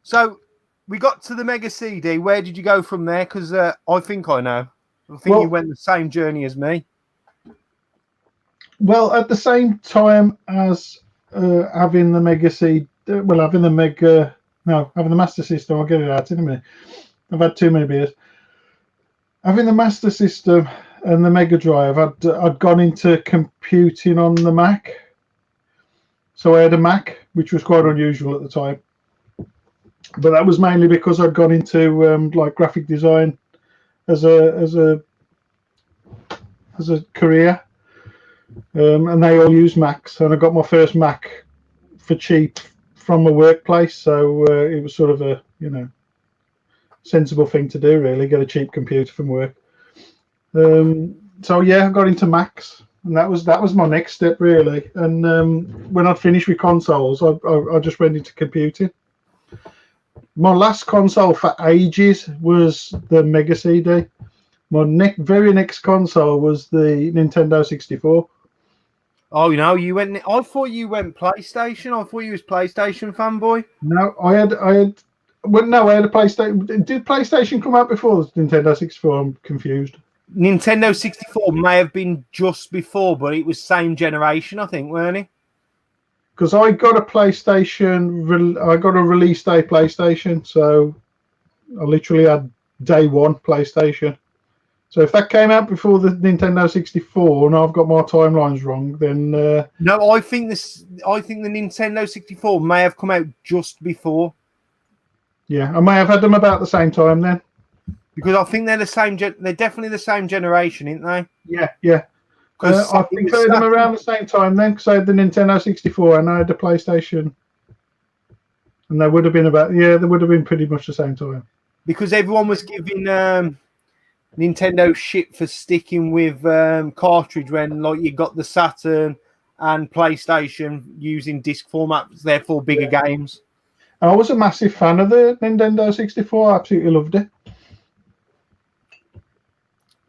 So, we got to the Mega CD. Where did you go from there? Because I think I know. I think you went the same journey as me. Well, at the same time as having the Mega CD, having the Master System, I'll get it out in a minute. I've had too many beers. Having the Master System and the Mega Drive, I'd gone into computing on the Mac. So I had a Mac, which was quite unusual at the time. But that was mainly because I'd gone into graphic design as a career, and they all use Macs. And I got my first Mac for cheap from my workplace, so it was sort of a sensible thing to do, really, get a cheap computer from work. So yeah, I got into Macs, and that was my next step, really. And when I'd finished with consoles, I just went into computing. My last console for ages was the Mega CD. My very next console was the Nintendo 64. Oh, you went. I thought you went PlayStation. I thought you was PlayStation fanboy. No, I had a PlayStation. Did PlayStation come out before the Nintendo 64? I'm confused. Nintendo 64 may have been just before, but it was same generation, I think, weren't it? Because I got a PlayStation, I got a release day PlayStation, so I literally had day one PlayStation. So if that came out before the Nintendo 64 and I've got my timelines wrong, then no, I think the Nintendo 64 may have come out just before. Yeah, I may have had them about the same time then. Because I think they're the same. They're definitely the same generation, aren't they? Yeah. I think I had them around the same time then, because I had the Nintendo 64 and I had the PlayStation. And they would have been they would have been pretty much the same time. Because everyone was giving Nintendo shit for sticking with cartridge when, like, you got the Saturn and PlayStation using disc formats, therefore bigger games. I was a massive fan of the Nintendo 64. I absolutely loved it.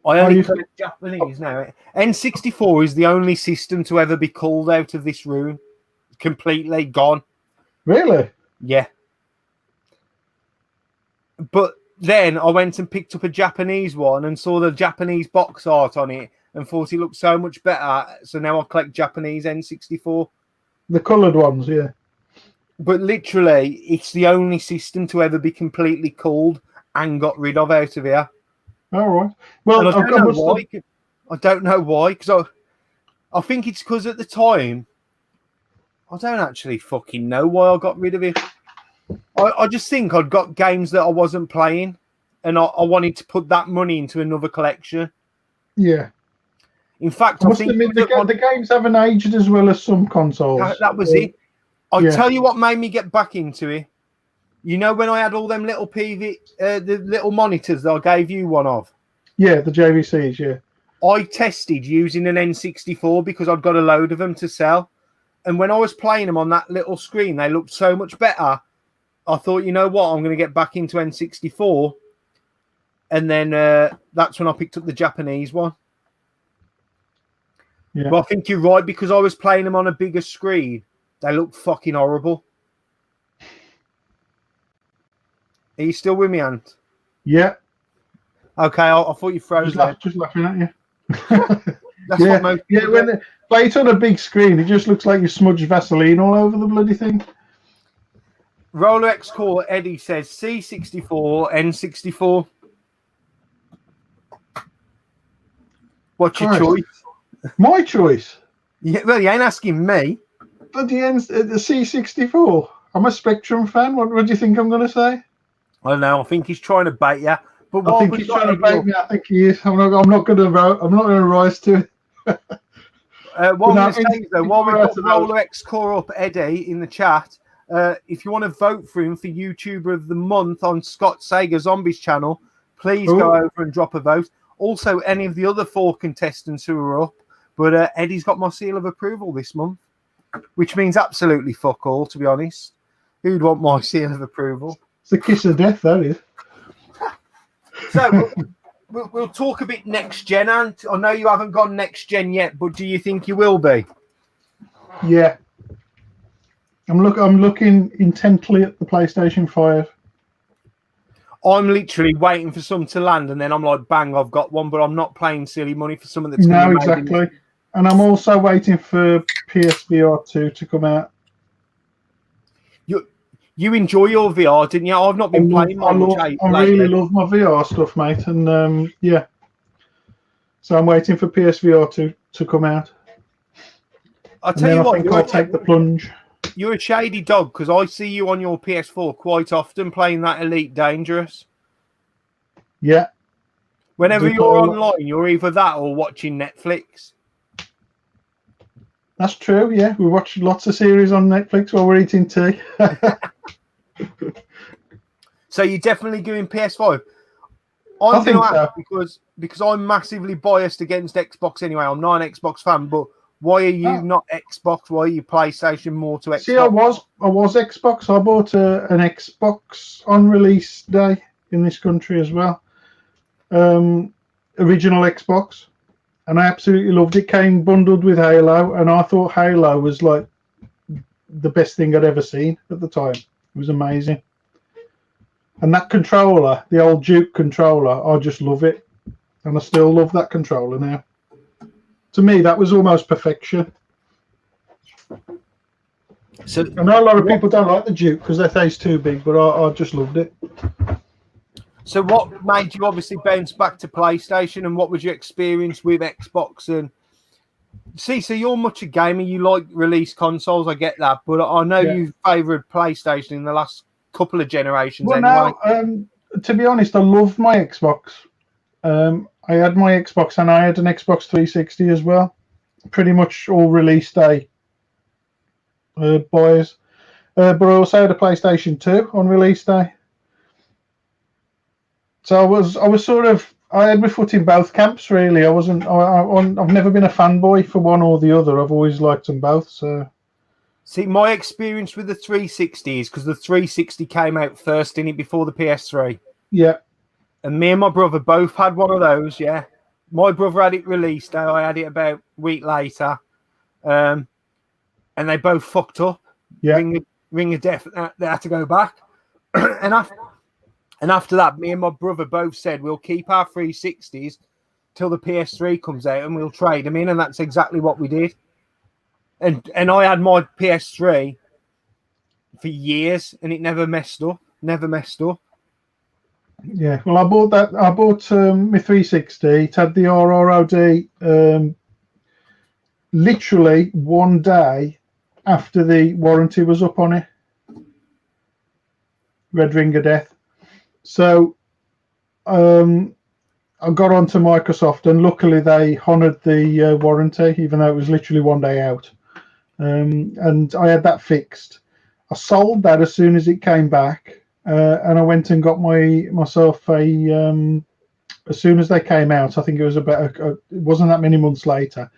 I only collect Japanese now. N64 is the only system to ever be called out of this room. Completely gone. Really? Yeah. But then I went and picked up a Japanese one and saw the Japanese box art on it and thought it looked so much better. So now I collect Japanese N64. The coloured ones, yeah. But literally, it's the only system to ever be completely called and got rid of out of here. All right. Well, I don't know why. Because I think it's because at the time, I don't actually fucking know why I got rid of it. I just think I'd got games that I wasn't playing, and I wanted to put that money into another collection. Yeah. In fact, I think the games haven't aged as well as some consoles. That was it. I'll tell you what made me get back into it. You know when I had all them little the little monitors that I gave you one of? Yeah, the JVCs, yeah. I tested using an N64 because I'd got a load of them to sell. And when I was playing them on that little screen, they looked so much better. I thought, you know what, I'm going to get back into N64. And then that's when I picked up the Japanese one. Yeah. But I think you're right, because I was playing them on a bigger screen. They look fucking horrible. Are you still with me, Ant? Yeah. Okay, I thought you froze. Just laughing at you. That's what most people when they play it on a big screen, it just looks like you smudged Vaseline all over the bloody thing. Rolex Core Eddie says C64, N64. What's your choice? My choice? Yeah, well, you ain't asking me. Bloody the C64. I'm a Spectrum fan. What do you think I'm going to say? I don't know. I think he's trying to bait you. But I think he's trying to bait me. I think he is. I'm not going to rise to it. What I'm going to say is, though, while we've got Rolex Core up Eddie in the chat, if you want to vote for him for YouTuber of the Month on Scott Sager Zombies channel, please go over and drop a vote. Also, any of the other 4 contestants who are up. But Eddie's got my seal of approval this month, which means absolutely fuck all, to be honest. Who'd want my seal of approval? It's a kiss of death, that is. So we'll talk a bit next gen, Ant. I know you haven't gone next gen yet, but do you think you will be? Yeah. I'm looking intently at the PlayStation 5. I'm literally waiting for some to land, and then I'm like, bang, I've got one, but I'm not paying silly money for something that's no, exactly. And I'm also waiting for PSVR 2 to come out. You enjoy your VR, didn't you? I've not been playing much. I really love my VR stuff, mate, and yeah. So I'm waiting for PSVR 2 to come out. I'll tell you what, I'll take the plunge. You're a shady dog, because I see you on your PS4 quite often playing that Elite Dangerous. Yeah. Whenever you're online, you're either that or watching Netflix. That's true, yeah. We watch lots of series on Netflix while we're eating tea. So you're definitely doing PS5? I'm going to ask because I'm massively biased against Xbox anyway. I'm not an Xbox fan, but why are you not Xbox? Why are you PlayStation more to Xbox? See, I was Xbox. I bought an Xbox on release day in this country as well. Original Xbox. And I absolutely loved it. Came bundled with Halo, and I thought Halo was like the best thing I'd ever seen at the time. It was amazing. And that controller, the old Duke controller, I just love it. And I still love that controller now. To me, that was almost perfection. So I know a lot of people don't like the Duke because their face too big, but I just loved it. So what made you obviously bounce back to PlayStation, and what was your experience with Xbox? And so you're much a gamer, you like release consoles, I get that, but I know you favoured PlayStation in the last couple of generations anyway. To be honest, I love my Xbox. I had my Xbox and I had an Xbox 360 as well. pretty much all release day buys. But I also had a PlayStation 2 on release day. So I had my foot in both camps, really. I've never been a fanboy for one or the other. I've always liked them both. So, see, my experience with the 360 is because the 360 came out first in it before the PS3. yeah, And me and my brother both had one of those, yeah. My brother had it released day. I had it about a week later. And they both fucked up. yeah. Ring of death. They had to go back. And after that, me and my brother both said we'll keep our 360s till the PS3 comes out and we'll trade them in. And that's exactly what we did. And I had my PS3 for years and it never messed up. Yeah, well, I bought my 360. It had the RROD literally one day after the warranty was up on it. Red Ring of Death. So I got onto Microsoft, and luckily they honoured the warranty, even though it was literally one day out. And I had that fixed. I sold that as soon as it came back, and I went and got myself a. As soon as they came out, I think it was it wasn't that many months later.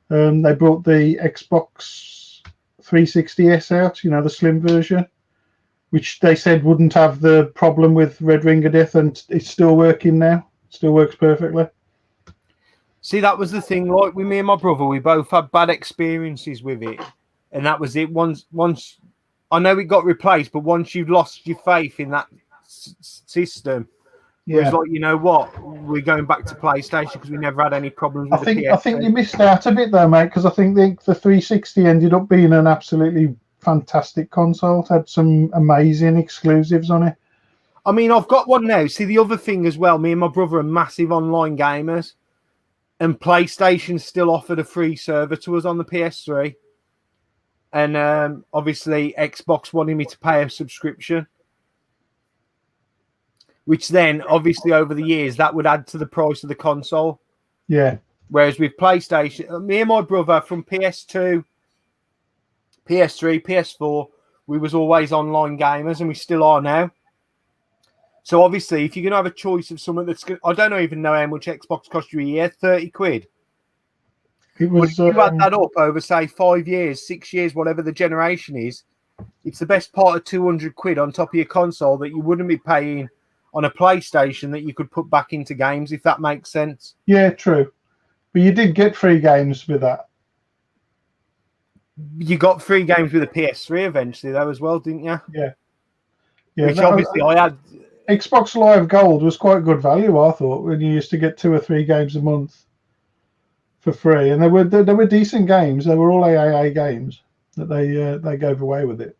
They brought the Xbox 360S out, the slim version, which they said wouldn't have the problem with Red Ring of Death, and it's still working now. It still works perfectly. See, that was the thing. Like with me and my brother, we both had bad experiences with it, and that was it. Once I know it got replaced, but once you've lost your faith in that system, yeah, it's like, you know what, we're going back to PlayStation because we never had any problems with I think you missed out a bit though, mate, because I think the 360 ended up being an absolutely fantastic console. It had some amazing exclusives on it. I mean, I've got one now. See, the other thing as well, me and my brother are massive online gamers, and PlayStation still offered a free server to us on the PS3. And obviously, Xbox wanted me to pay a subscription, which then, obviously, over the years, that would add to the price of the console. Yeah. Whereas with PlayStation, me and my brother from PS2, PS3, PS4, we was always online gamers, and we still are now. So obviously, if you're going to have a choice of someone that's I don't even know how much Xbox cost you a year, 30 quid. It was. But if you add that up over, say, 5 years, 6 years, whatever the generation is, it's the best part of 200 quid on top of your console that you wouldn't be paying on a PlayStation that you could put back into games, if that makes sense. Yeah, true. But you did get free games with that. You got free games with a PS3 eventually, though, as well, didn't you? Yeah. Which obviously I had. Xbox Live Gold was quite good value, I thought, when you used to get 2 or 3 games a month for free, and they were decent games. They were all AAA games that they gave away with it.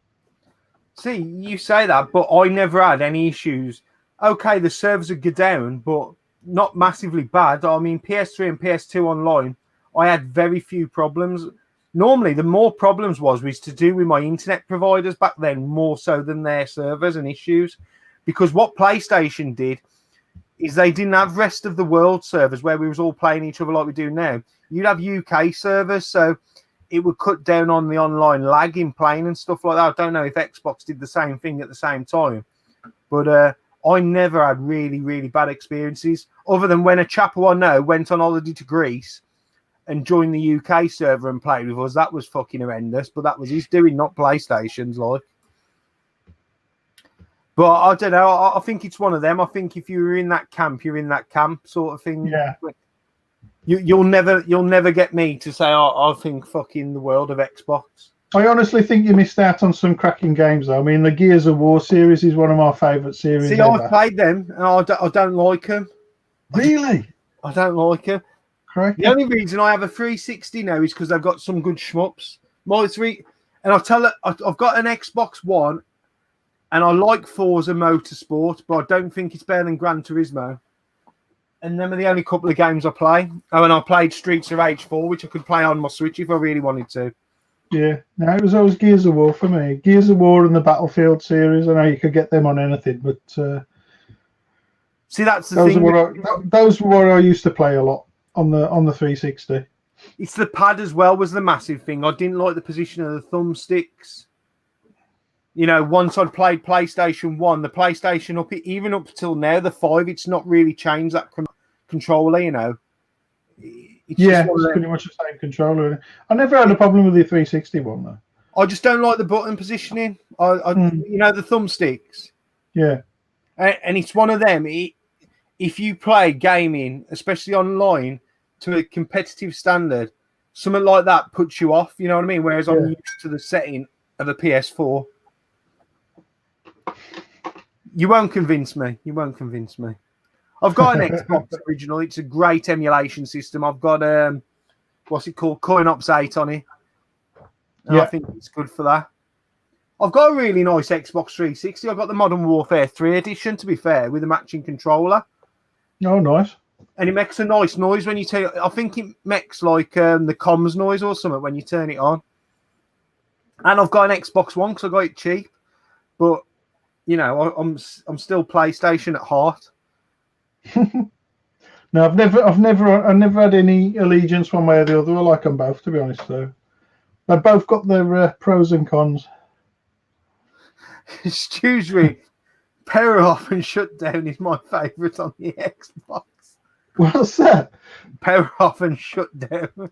See, you say that, but I never had any issues. Okay, the servers would go down, but not massively bad. I mean, PS3 and PS2 online, I had very few problems. Normally, the more problems was to do with my internet providers back then, more so than their servers and issues. Because what PlayStation did is they didn't have rest of the world servers where we was all playing each other like we do now. You'd have UK servers, so it would cut down on the online lag in playing and stuff like that. I don't know if Xbox did the same thing at the same time, but I never had really, really bad experiences, other than when a chap who I know went on holiday to Greece and joined the UK server and played with us. That was fucking horrendous, but that was his doing, not PlayStation's, like. But I don't know. I think it's one of them. I think if you're in that camp, you're in that camp, sort of thing. Yeah. You'll never get me to say, I think fucking the world of Xbox. I honestly think you missed out on some cracking games, though. I mean, the Gears of War series is one of my favourite series. See, I've played them, and I don't like them. Really? I don't like them. Correct. The only reason I have a 360 now is because they've got some good shmups. And I've got an Xbox One, and I like Forza Motorsport, but I don't think it's better than Gran Turismo. And them are the only couple of games I play. Oh, and I played Streets of Rage 4, which I could play on my Switch if I really wanted to. Yeah, no, it was always Gears of War for me. Gears of War and the Battlefield series. I know you could get them on anything, but see, that's the thing. Those were what I used to play a lot on the 360. It's the pad as well was the massive thing. I didn't like the position of the thumbsticks. You know, once I'd played PlayStation 1, the PlayStation even up till now, the 5, it's not really changed that controller, you know. It's pretty much the same controller. I never had a problem with the 360 one, though. I just don't like the button positioning. You know, the thumbsticks. Yeah. And it's one of them. If you play gaming, especially online, to a competitive standard, something like that puts you off, you know what I mean? Whereas I'm used to the setting of a PS4. You won't convince me. You won't convince me. I've got an Xbox original. It's a great emulation system. I've got what's it called? CoinOps 8 on it. And I think it's good for that. I've got a really nice Xbox 360. I've got the Modern Warfare 3 edition, to be fair, with a matching controller. Oh, nice. And it makes a nice noise when you turn it. I think it makes like the comms noise or something when you turn it on. And I've got an Xbox One because I got it cheap. But, you know, I'm still PlayStation at heart. No, I've never had any allegiance one way or the other. I like them both, to be honest. So they've both got their pros and cons. Excuse me. Power off and shut down is my favourite on the Xbox. What's that? Power off and shut down.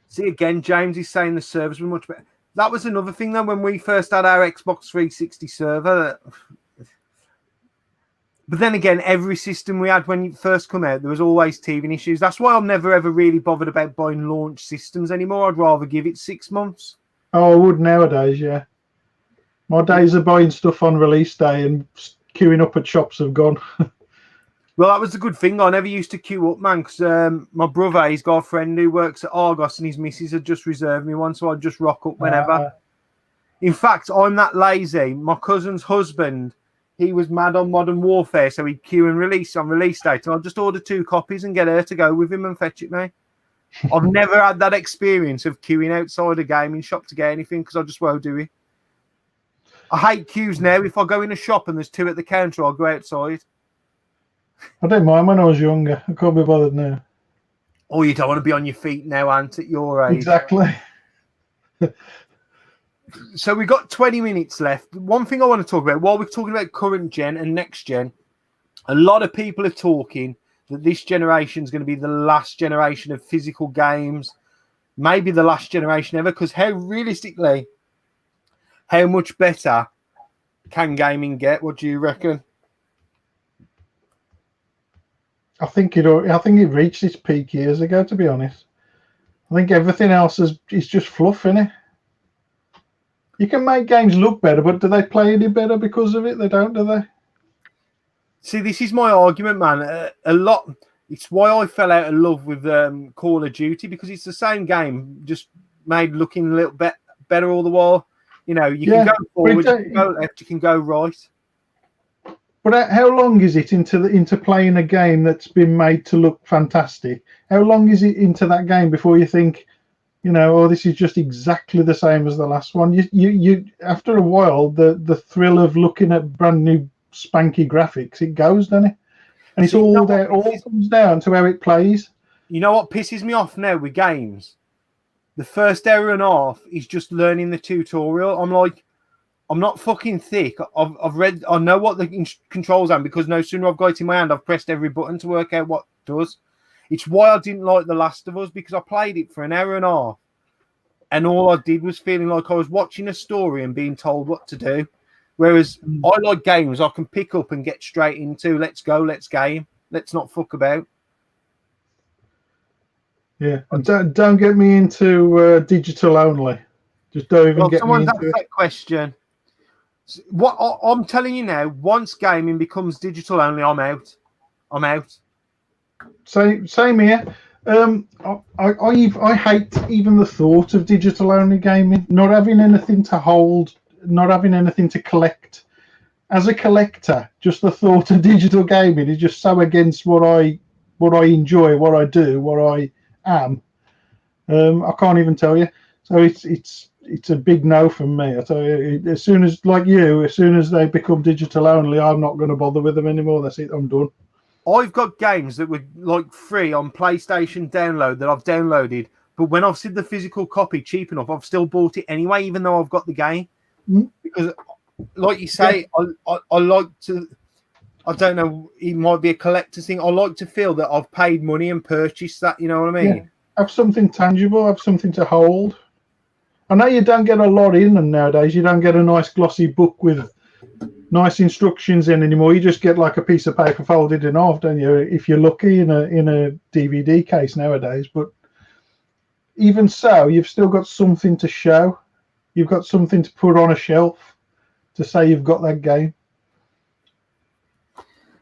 See, again, James is saying the servers were much better. That was another thing, then, when we first had our Xbox 360 server. But then again, every system we had when it first come out, there was always teething issues. That's why I'm never, ever really bothered about buying launch systems anymore. I'd rather give it 6 months. Oh, I would nowadays, yeah. My days of buying stuff on release day and queuing up at shops have gone. Well, that was a good thing. I never used to queue up, man, because my brother, he's got a friend who works at Argos and his missus had just reserved me one, so I'd just rock up whenever. In fact, I'm that lazy. My cousin's husband, he was mad on Modern Warfare, so he'd queue and release on release date, and I'd just order 2 copies and get her to go with him and fetch it me. I've never had that experience of queuing outside a gaming shop to get anything because I just won't do it. I hate queues now. If I go in a shop and there's 2 at the counter, I'll go outside. I don't mind when I was younger. I can't be bothered now. Oh, you don't want to be on your feet now, Ant, at your age. Exactly. So we've got 20 minutes left. One thing I want to talk about, while we're talking about current gen and next gen, a lot of people are talking that this generation is going to be the last generation of physical games, maybe the last generation ever, because how much better can gaming get? What do you reckon? I think it reached its peak years ago, to be honest. I think everything else is just fluff, innit? You can make games look better, but do they play any better because of it? They don't, do they? See, this is my argument, man. A lot. It's why I fell out of love with Call of Duty, because it's the same game, just made looking a little bit better all the while. You know, you can go forward, you can go left, you can go right. But how long is it into playing a game that's been made to look fantastic? How long is it into that game before you think, you know, oh, this is just exactly the same as the last one? You after a while, the thrill of looking at brand new spanky graphics, it goes, doesn't it? And it's all there. All comes down to how it plays. You know what pisses me off now with games? The first hour and a half is just learning the tutorial. I'm like, I'm not fucking thick. I've read. I know what the controls are, because no sooner I've got it in my hand, I've pressed every button to work out what it does. It's why I didn't like The Last of Us, because I played it for an hour and a half, and all I did was feeling like I was watching a story and being told what to do. Whereas I like games I can pick up and get straight into. Let's go, let's game. Let's not fuck about. Yeah, and don't get me into digital only. Just don't even get me into asked that question. What I'm telling you now, once gaming becomes digital only, I'm out. I'm out. Same here. I hate even the thought of digital only gaming. Not having anything to hold, not having anything to collect. As a collector, just the thought of digital gaming is just so against what I enjoy, what I do, what I am. I can't even tell you. So it's a big no from me. I tell you, as soon as they become digital only, I'm not going to bother with them anymore. That's it. I'm done. I've got games that were like free on PlayStation download that I've downloaded, but when I've seen the physical copy cheap enough, I've still bought it anyway, even though I've got the game. Because, like you say, I like to. I don't know. It might be a collector's thing. I like to feel that I've paid money and purchased that. You know what I mean? Yeah. Have something tangible. Have something to hold. I know you don't get a lot in them nowadays. You don't get a nice glossy book with nice instructions in anymore. You just get like a piece of paper folded in half, don't you? If you're lucky in a DVD case nowadays. But even so, you've still got something to show. You've got something to put on a shelf to say you've got that game.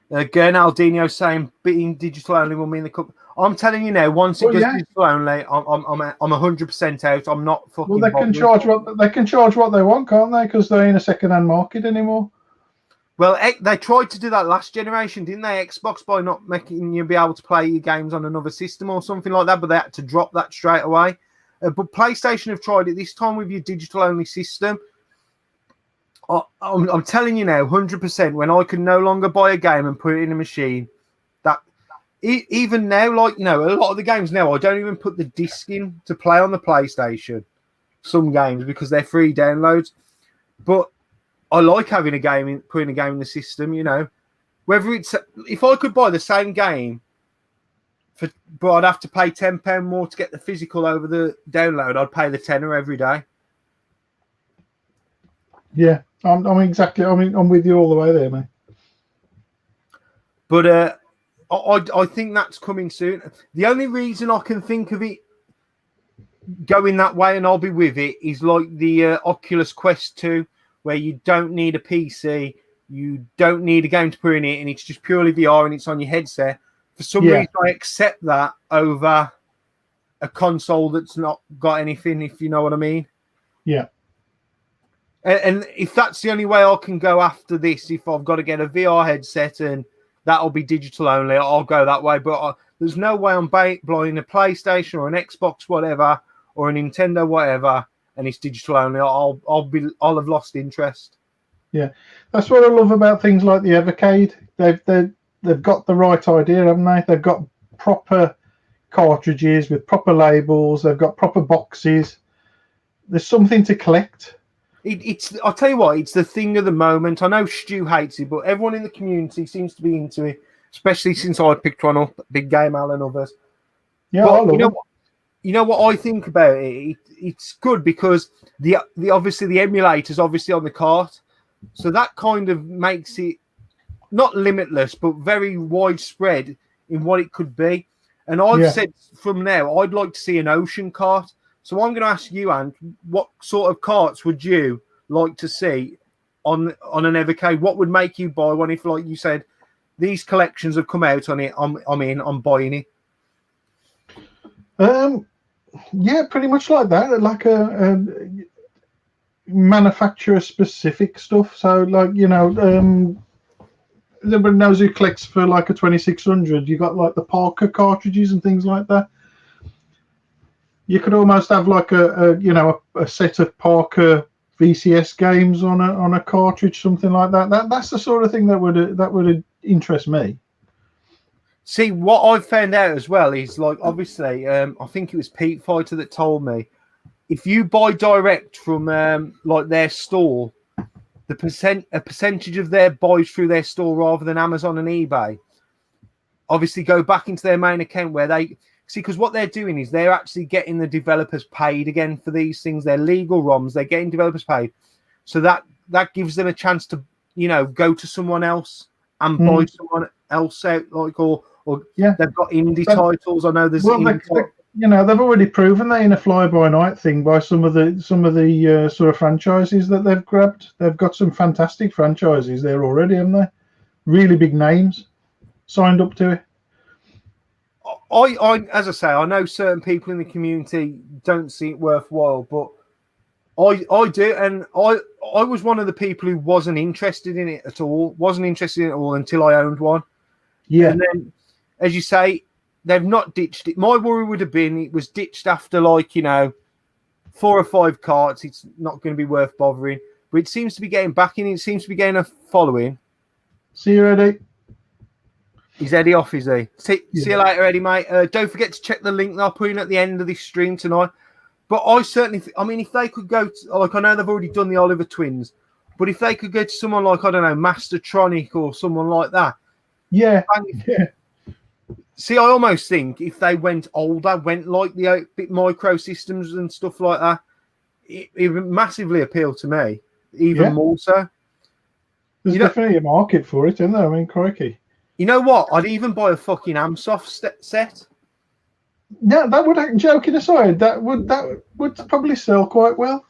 Again, Aldino saying being digital only will mean the cup. I'm telling you now, once it goes digital only, I'm 100% out. I'm not fucking. Well, they can charge what they want, can't they? Because they're in a second-hand market anymore. Well, they tried to do that last generation, didn't they? Xbox, by not making you be able to play your games on another system or something like that, but they had to drop that straight away. But PlayStation have tried it this time with your digital only system. I'm telling you now, 100%. When I can no longer buy a game and put it in a machine, that even now, like, you know, a lot of the games now, I don't even put the disc in to play on the PlayStation. Some games because they're free downloads, but I like having a game in, putting a game in the system. You know, whether it's if I could buy the same game but I'd have to pay £10 more to get the physical over the download, I'd pay the tenner every day. Yeah, I'm exactly. I'm with you all the way there, mate. But I think that's coming soon. The only reason I can think of it going that way, and I'll be with it, is like the Oculus Quest 2, where you don't need a PC, you don't need a game to put in it, and it's just purely VR and it's on your headset. For some reason, I accept that over a console that's not got anything, if you know what I mean. Yeah. And if that's the only way I can go after this, if I've got to get a VR headset and that'll be digital only, I'll go that way. But there's no way I'm buying a PlayStation or an Xbox, whatever, or a Nintendo, whatever, and it's digital only. I'll have lost interest. Yeah, that's what I love about things like the Evercade. They've got the right idea, haven't they? They've got proper cartridges with proper labels. They've got proper boxes. There's something to collect. I'll tell you what, it's the thing of the moment. I know Stu hates it, but everyone in the community seems to be into it, especially since I picked one up, Big Game Al and others. Yeah, but I love it. You know what I think about it? It's good because the obviously the emulator's obviously on the cart, so that kind of makes it not limitless, but very widespread in what it could be. And I've said from now, I'd like to see an ocean cart. So I'm going to ask you, Ant, what sort of carts would you like to see on an Evercade? What would make you buy one if, like you said, these collections have come out on it? I'm buying it. Yeah, pretty much like that, like a manufacturer-specific stuff. So, like, you know, everybody knows who collects for like a 2600. You got like the Parker cartridges and things like that. You could almost have like a set of Parker VCS games on a cartridge, something like that. That's the sort of thing that would interest me. See, what I've found out as well is, like, obviously, I think it was Pete Fighter that told me, if you buy direct from like their store, a percentage of their buys through their store rather than Amazon and eBay, obviously go back into their main account where they see, because what they're doing is they're actually getting the developers paid again for these things. They're legal ROMs. They're getting developers paid, so that gives them a chance to, you know, go to someone else and buy someone else out, like or they've got indie titles. I know there's you know, they've already proven that in a fly-by-night thing by some of the sort of franchises that they've grabbed. They've got some fantastic franchises there already, haven't they? Really big names signed up to it. I as I say, I know certain people in the community don't see it worthwhile, but I do, and I was one of the people who wasn't interested in it at all. Wasn't interested in it at all until I owned one. Yeah. And then, as you say, they've not ditched it. My worry would have been it was ditched after, like, you know, 4 or 5 carts. It's not going to be worth bothering. But it seems to be getting back in. It seems to be getting a following. See you ready. He's Eddie off, is he? See you Yeah. later, Eddie, mate. Don't forget to check the link that I'll put in at the end of this stream tonight. But I certainly, I mean, if they could go to, like, I know they've already done the Oliver Twins, but if they could go to someone like, I don't know, Mastertronic or someone like that. Yeah. Yeah. See, I almost think if they went older, went like the bit microsystems and stuff like that, it would massively appeal to me, even more so. There's definitely a market for it, isn't there? I mean, crikey. You know what? I'd even buy a fucking Amsoft set. Yeah, that would, joking aside, that would probably sell quite well.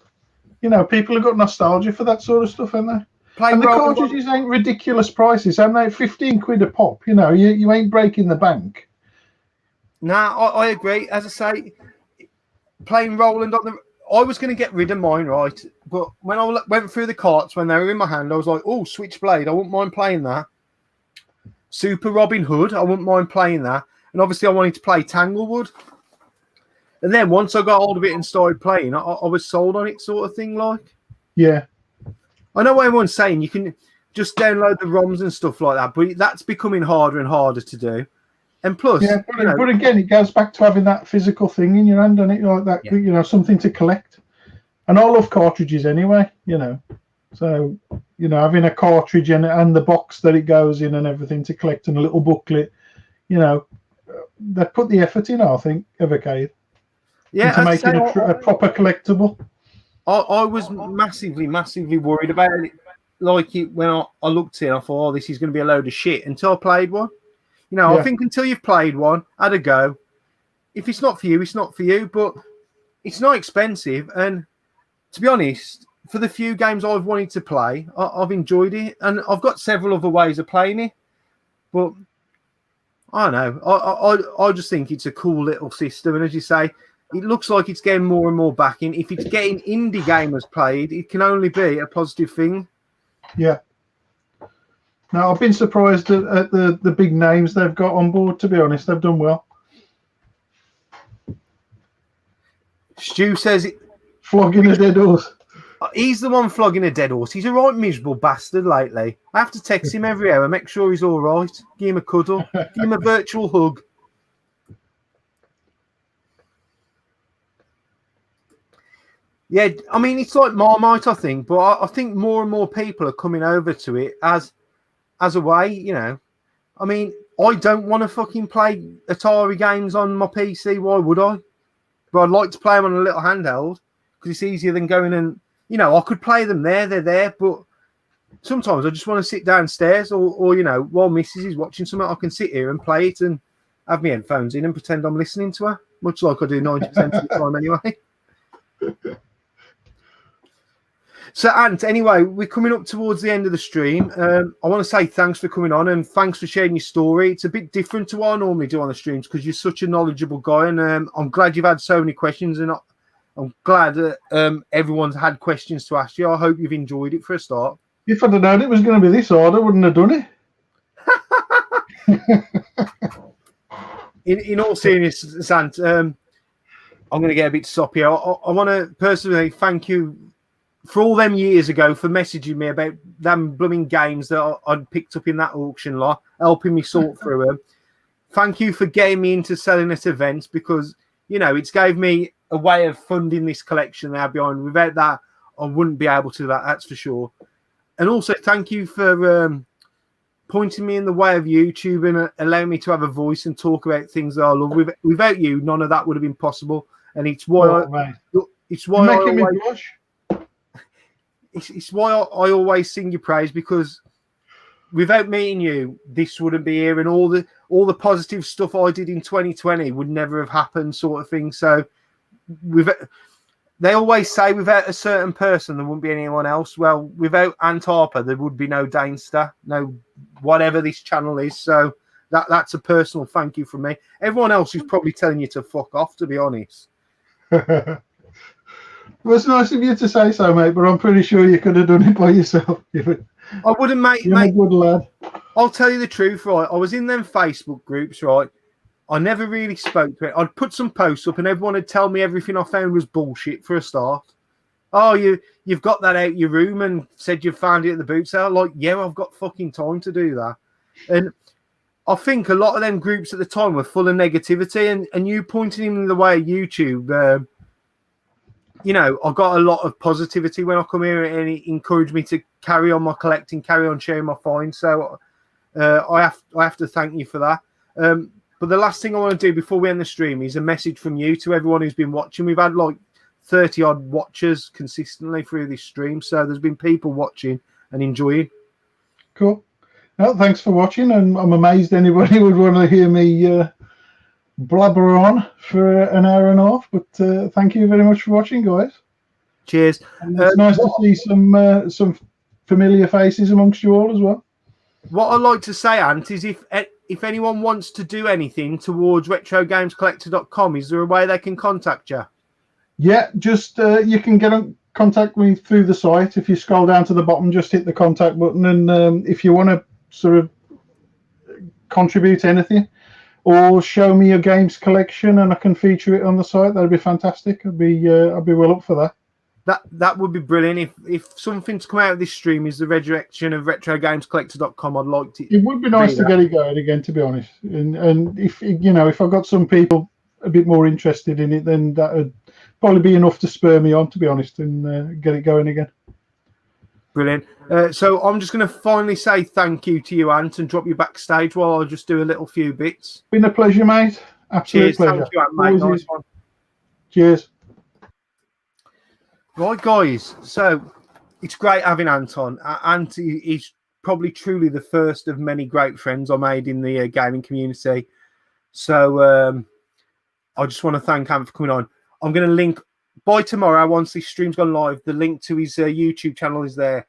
You know, people have got nostalgia for that sort of stuff, haven't they? And the cartridges ain't ridiculous prices, aren't they? 15 quid a pop. You know, you ain't breaking the bank. Nah, I agree. As I say, playing Roland on the... I was going to get rid of mine, right? But when I went through the carts, when they were in my hand, I was like, oh, Switchblade, I wouldn't mind playing that. Super Robin Hood, I wouldn't mind playing that. And obviously I wanted to play Tanglewood. And then once I got hold of it and started playing, I was sold on it, sort of thing, like. Yeah. I know what everyone's saying. You can just download the ROMs and stuff like that, but that's becoming harder and harder to do. And plus, yeah, but again, it goes back to having that physical thing in your hand, and it like that, you know, something to collect. And I love cartridges anyway, you know. So, you know, having a cartridge and the box that it goes in and everything to collect, and a little booklet, you know, they put the effort in, I think, Evercade. Yeah, into making a proper collectible. I was massively worried about it. Like when I looked in, I thought, oh, this is going to be a load of shit until I played one. You know, I think until you've played one, had a go. If it's not for you, it's not for you. But it's not expensive. And to be honest, for the few games I've wanted to play, I've enjoyed it. And I've got several other ways of playing it. But I don't know. I just think it's a cool little system. And as you say, it looks like it's getting more and more backing. If it's getting indie gamers played, it can only be a positive thing. Yeah. Now, I've been surprised at the big names they've got on board, to be honest. They've done well. Stu says it. Flogging a dead horse. He's the one flogging a dead horse. He's a right miserable bastard lately. I have to text him every hour, make sure he's all right. Give him a cuddle. Give him a virtual hug. Yeah, I mean, it's like Marmite, I think, but I think more and more people are coming over to it as a way, you know. I mean, I don't want to fucking play Atari games on my PC. Why would I? But I'd like to play them on a little handheld because it's easier than going and, you know, I could play them there, they're there, but sometimes I just want to sit downstairs or you know, while Mrs. is watching something, I can sit here and play it and have my headphones in and pretend I'm listening to her, much like I do 90% of the time anyway. So, Ant, anyway, we're coming up towards the end of the stream. I want to say thanks for coming on and thanks for sharing your story. It's a bit different to what I normally do on the streams because you're such a knowledgeable guy, and I'm glad you've had so many questions, and I'm glad that everyone's had questions to ask you. I hope you've enjoyed it for a start. If I'd have known it was going to be this hard, I wouldn't have done it. in all seriousness, Ant, I'm going to get a bit soppy. I want to personally thank you for all them years ago for messaging me about them blooming games that I'd picked up in that auction lot, helping me sort through them. Thank you for getting me into selling at events because, you know, it's gave me a way of funding this collection now behind. Without that, I wouldn't be able to do that, that's for sure. And also, thank you for pointing me in the way of YouTube and allowing me to have a voice and talk about things that I love. Without you, none of that would have been possible. And it's why it's why I always sing your praise, because without meeting you, this wouldn't be here, and all the positive stuff I did in 2020 would never have happened, sort of thing. So, they always say without a certain person, there wouldn't be anyone else. Well, without Ant Harper, there would be no Dainster, no whatever this channel is. So that's a personal thank you from me. Everyone else is probably telling you to fuck off, to be honest. Well, it's nice of you to say so, mate, but I'm pretty sure you could have done it by yourself. I wouldn't, mate. You're a good lad. I'll tell you the truth, right? I was in them Facebook groups, right? I never really spoke to it. I'd put some posts up and everyone would tell me everything I found was bullshit for a start. Oh, you've got that out your room and said you found it at the boot sale. Like, yeah, I've got fucking time to do that. And I think a lot of them groups at the time were full of negativity, and you pointing in the way of YouTube, you know, I got a lot of positivity when I come here, and it encouraged me to carry on my collecting, carry on sharing my finds. So I have to thank you for that. But the last thing I want to do before we end the stream is a message from you to everyone who's been watching. We've had like 30 odd watchers consistently through this stream, so there's been people watching and enjoying. Cool. Well, thanks for watching, and I'm amazed anybody would want to hear me blabber on for an hour and a half. But thank you very much for watching, guys. Cheers. And it's nice to see some familiar faces amongst you all as well. What I'd like to say, Ant, is if anyone wants to do anything towards RetroGamesCollecteor.com, is there a way they can contact you? Yeah, just you can get in contact me through the site. If you scroll down to the bottom, just hit the contact button, and if you want to sort of contribute anything or show me your games collection and I can feature it on the site, that'd be fantastic. I'd be well up for that. That would be brilliant. If something to come out of this stream is the resurrection of RetroGamesCollector.com, I'd like to. It would be nice to get it going again, to be honest. And if you know, if I've got some people a bit more interested in it, then that would probably be enough to spur me on, to be honest, and get it going again. Brilliant. So I'm just going to finally say thank you to you, Ant, and drop you backstage while I just do a little few bits. Been a pleasure, mate. Absolute pleasure. Thank you, Ant, mate. Nice one. Cheers. Right, guys. So it's great having Ant on. Ant is probably truly the first of many great friends I made in the gaming community. So I just want to thank Ant for coming on. I'm going to link by tomorrow, once this stream's gone live, the link to his YouTube channel is there.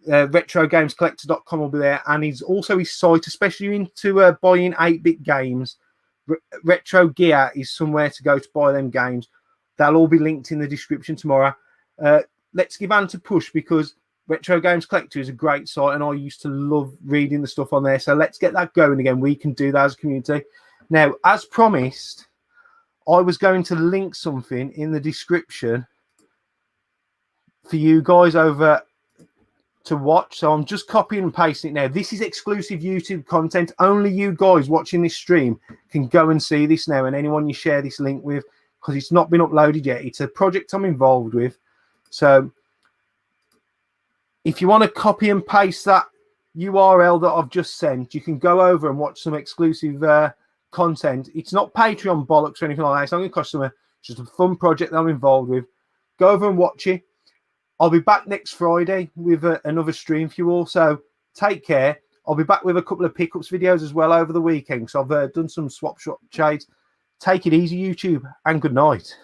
RetroGamesCollector.com will be there, and he's also his site, especially into buying 8-bit games. Retrogear is somewhere to go to buy them games. They'll all be linked in the description tomorrow. Let's give Ant a push, because Retro Games Collector is a great site, and I used to love reading the stuff on there. So let's get that going again. We can do that as a community. Now, as promised, I was going to link something in the description for you guys over to watch. So I'm just copying and pasting it now. This is exclusive YouTube content. Only you guys watching this stream can go and see this now, and anyone you share this link with, because it's not been uploaded yet. It's a project I'm involved with. So if you want to copy and paste that URL that I've just sent, you can go over and watch some exclusive content. It's not Patreon bollocks or anything like that. It's not going to cost them. It's just a fun project that I'm involved with. Go over and watch it. I'll be back next Friday with another stream for you all. So take care. I'll be back with a couple of pickups videos as well over the weekend. So I've done some swap shop trades. Take it easy, YouTube, and good night.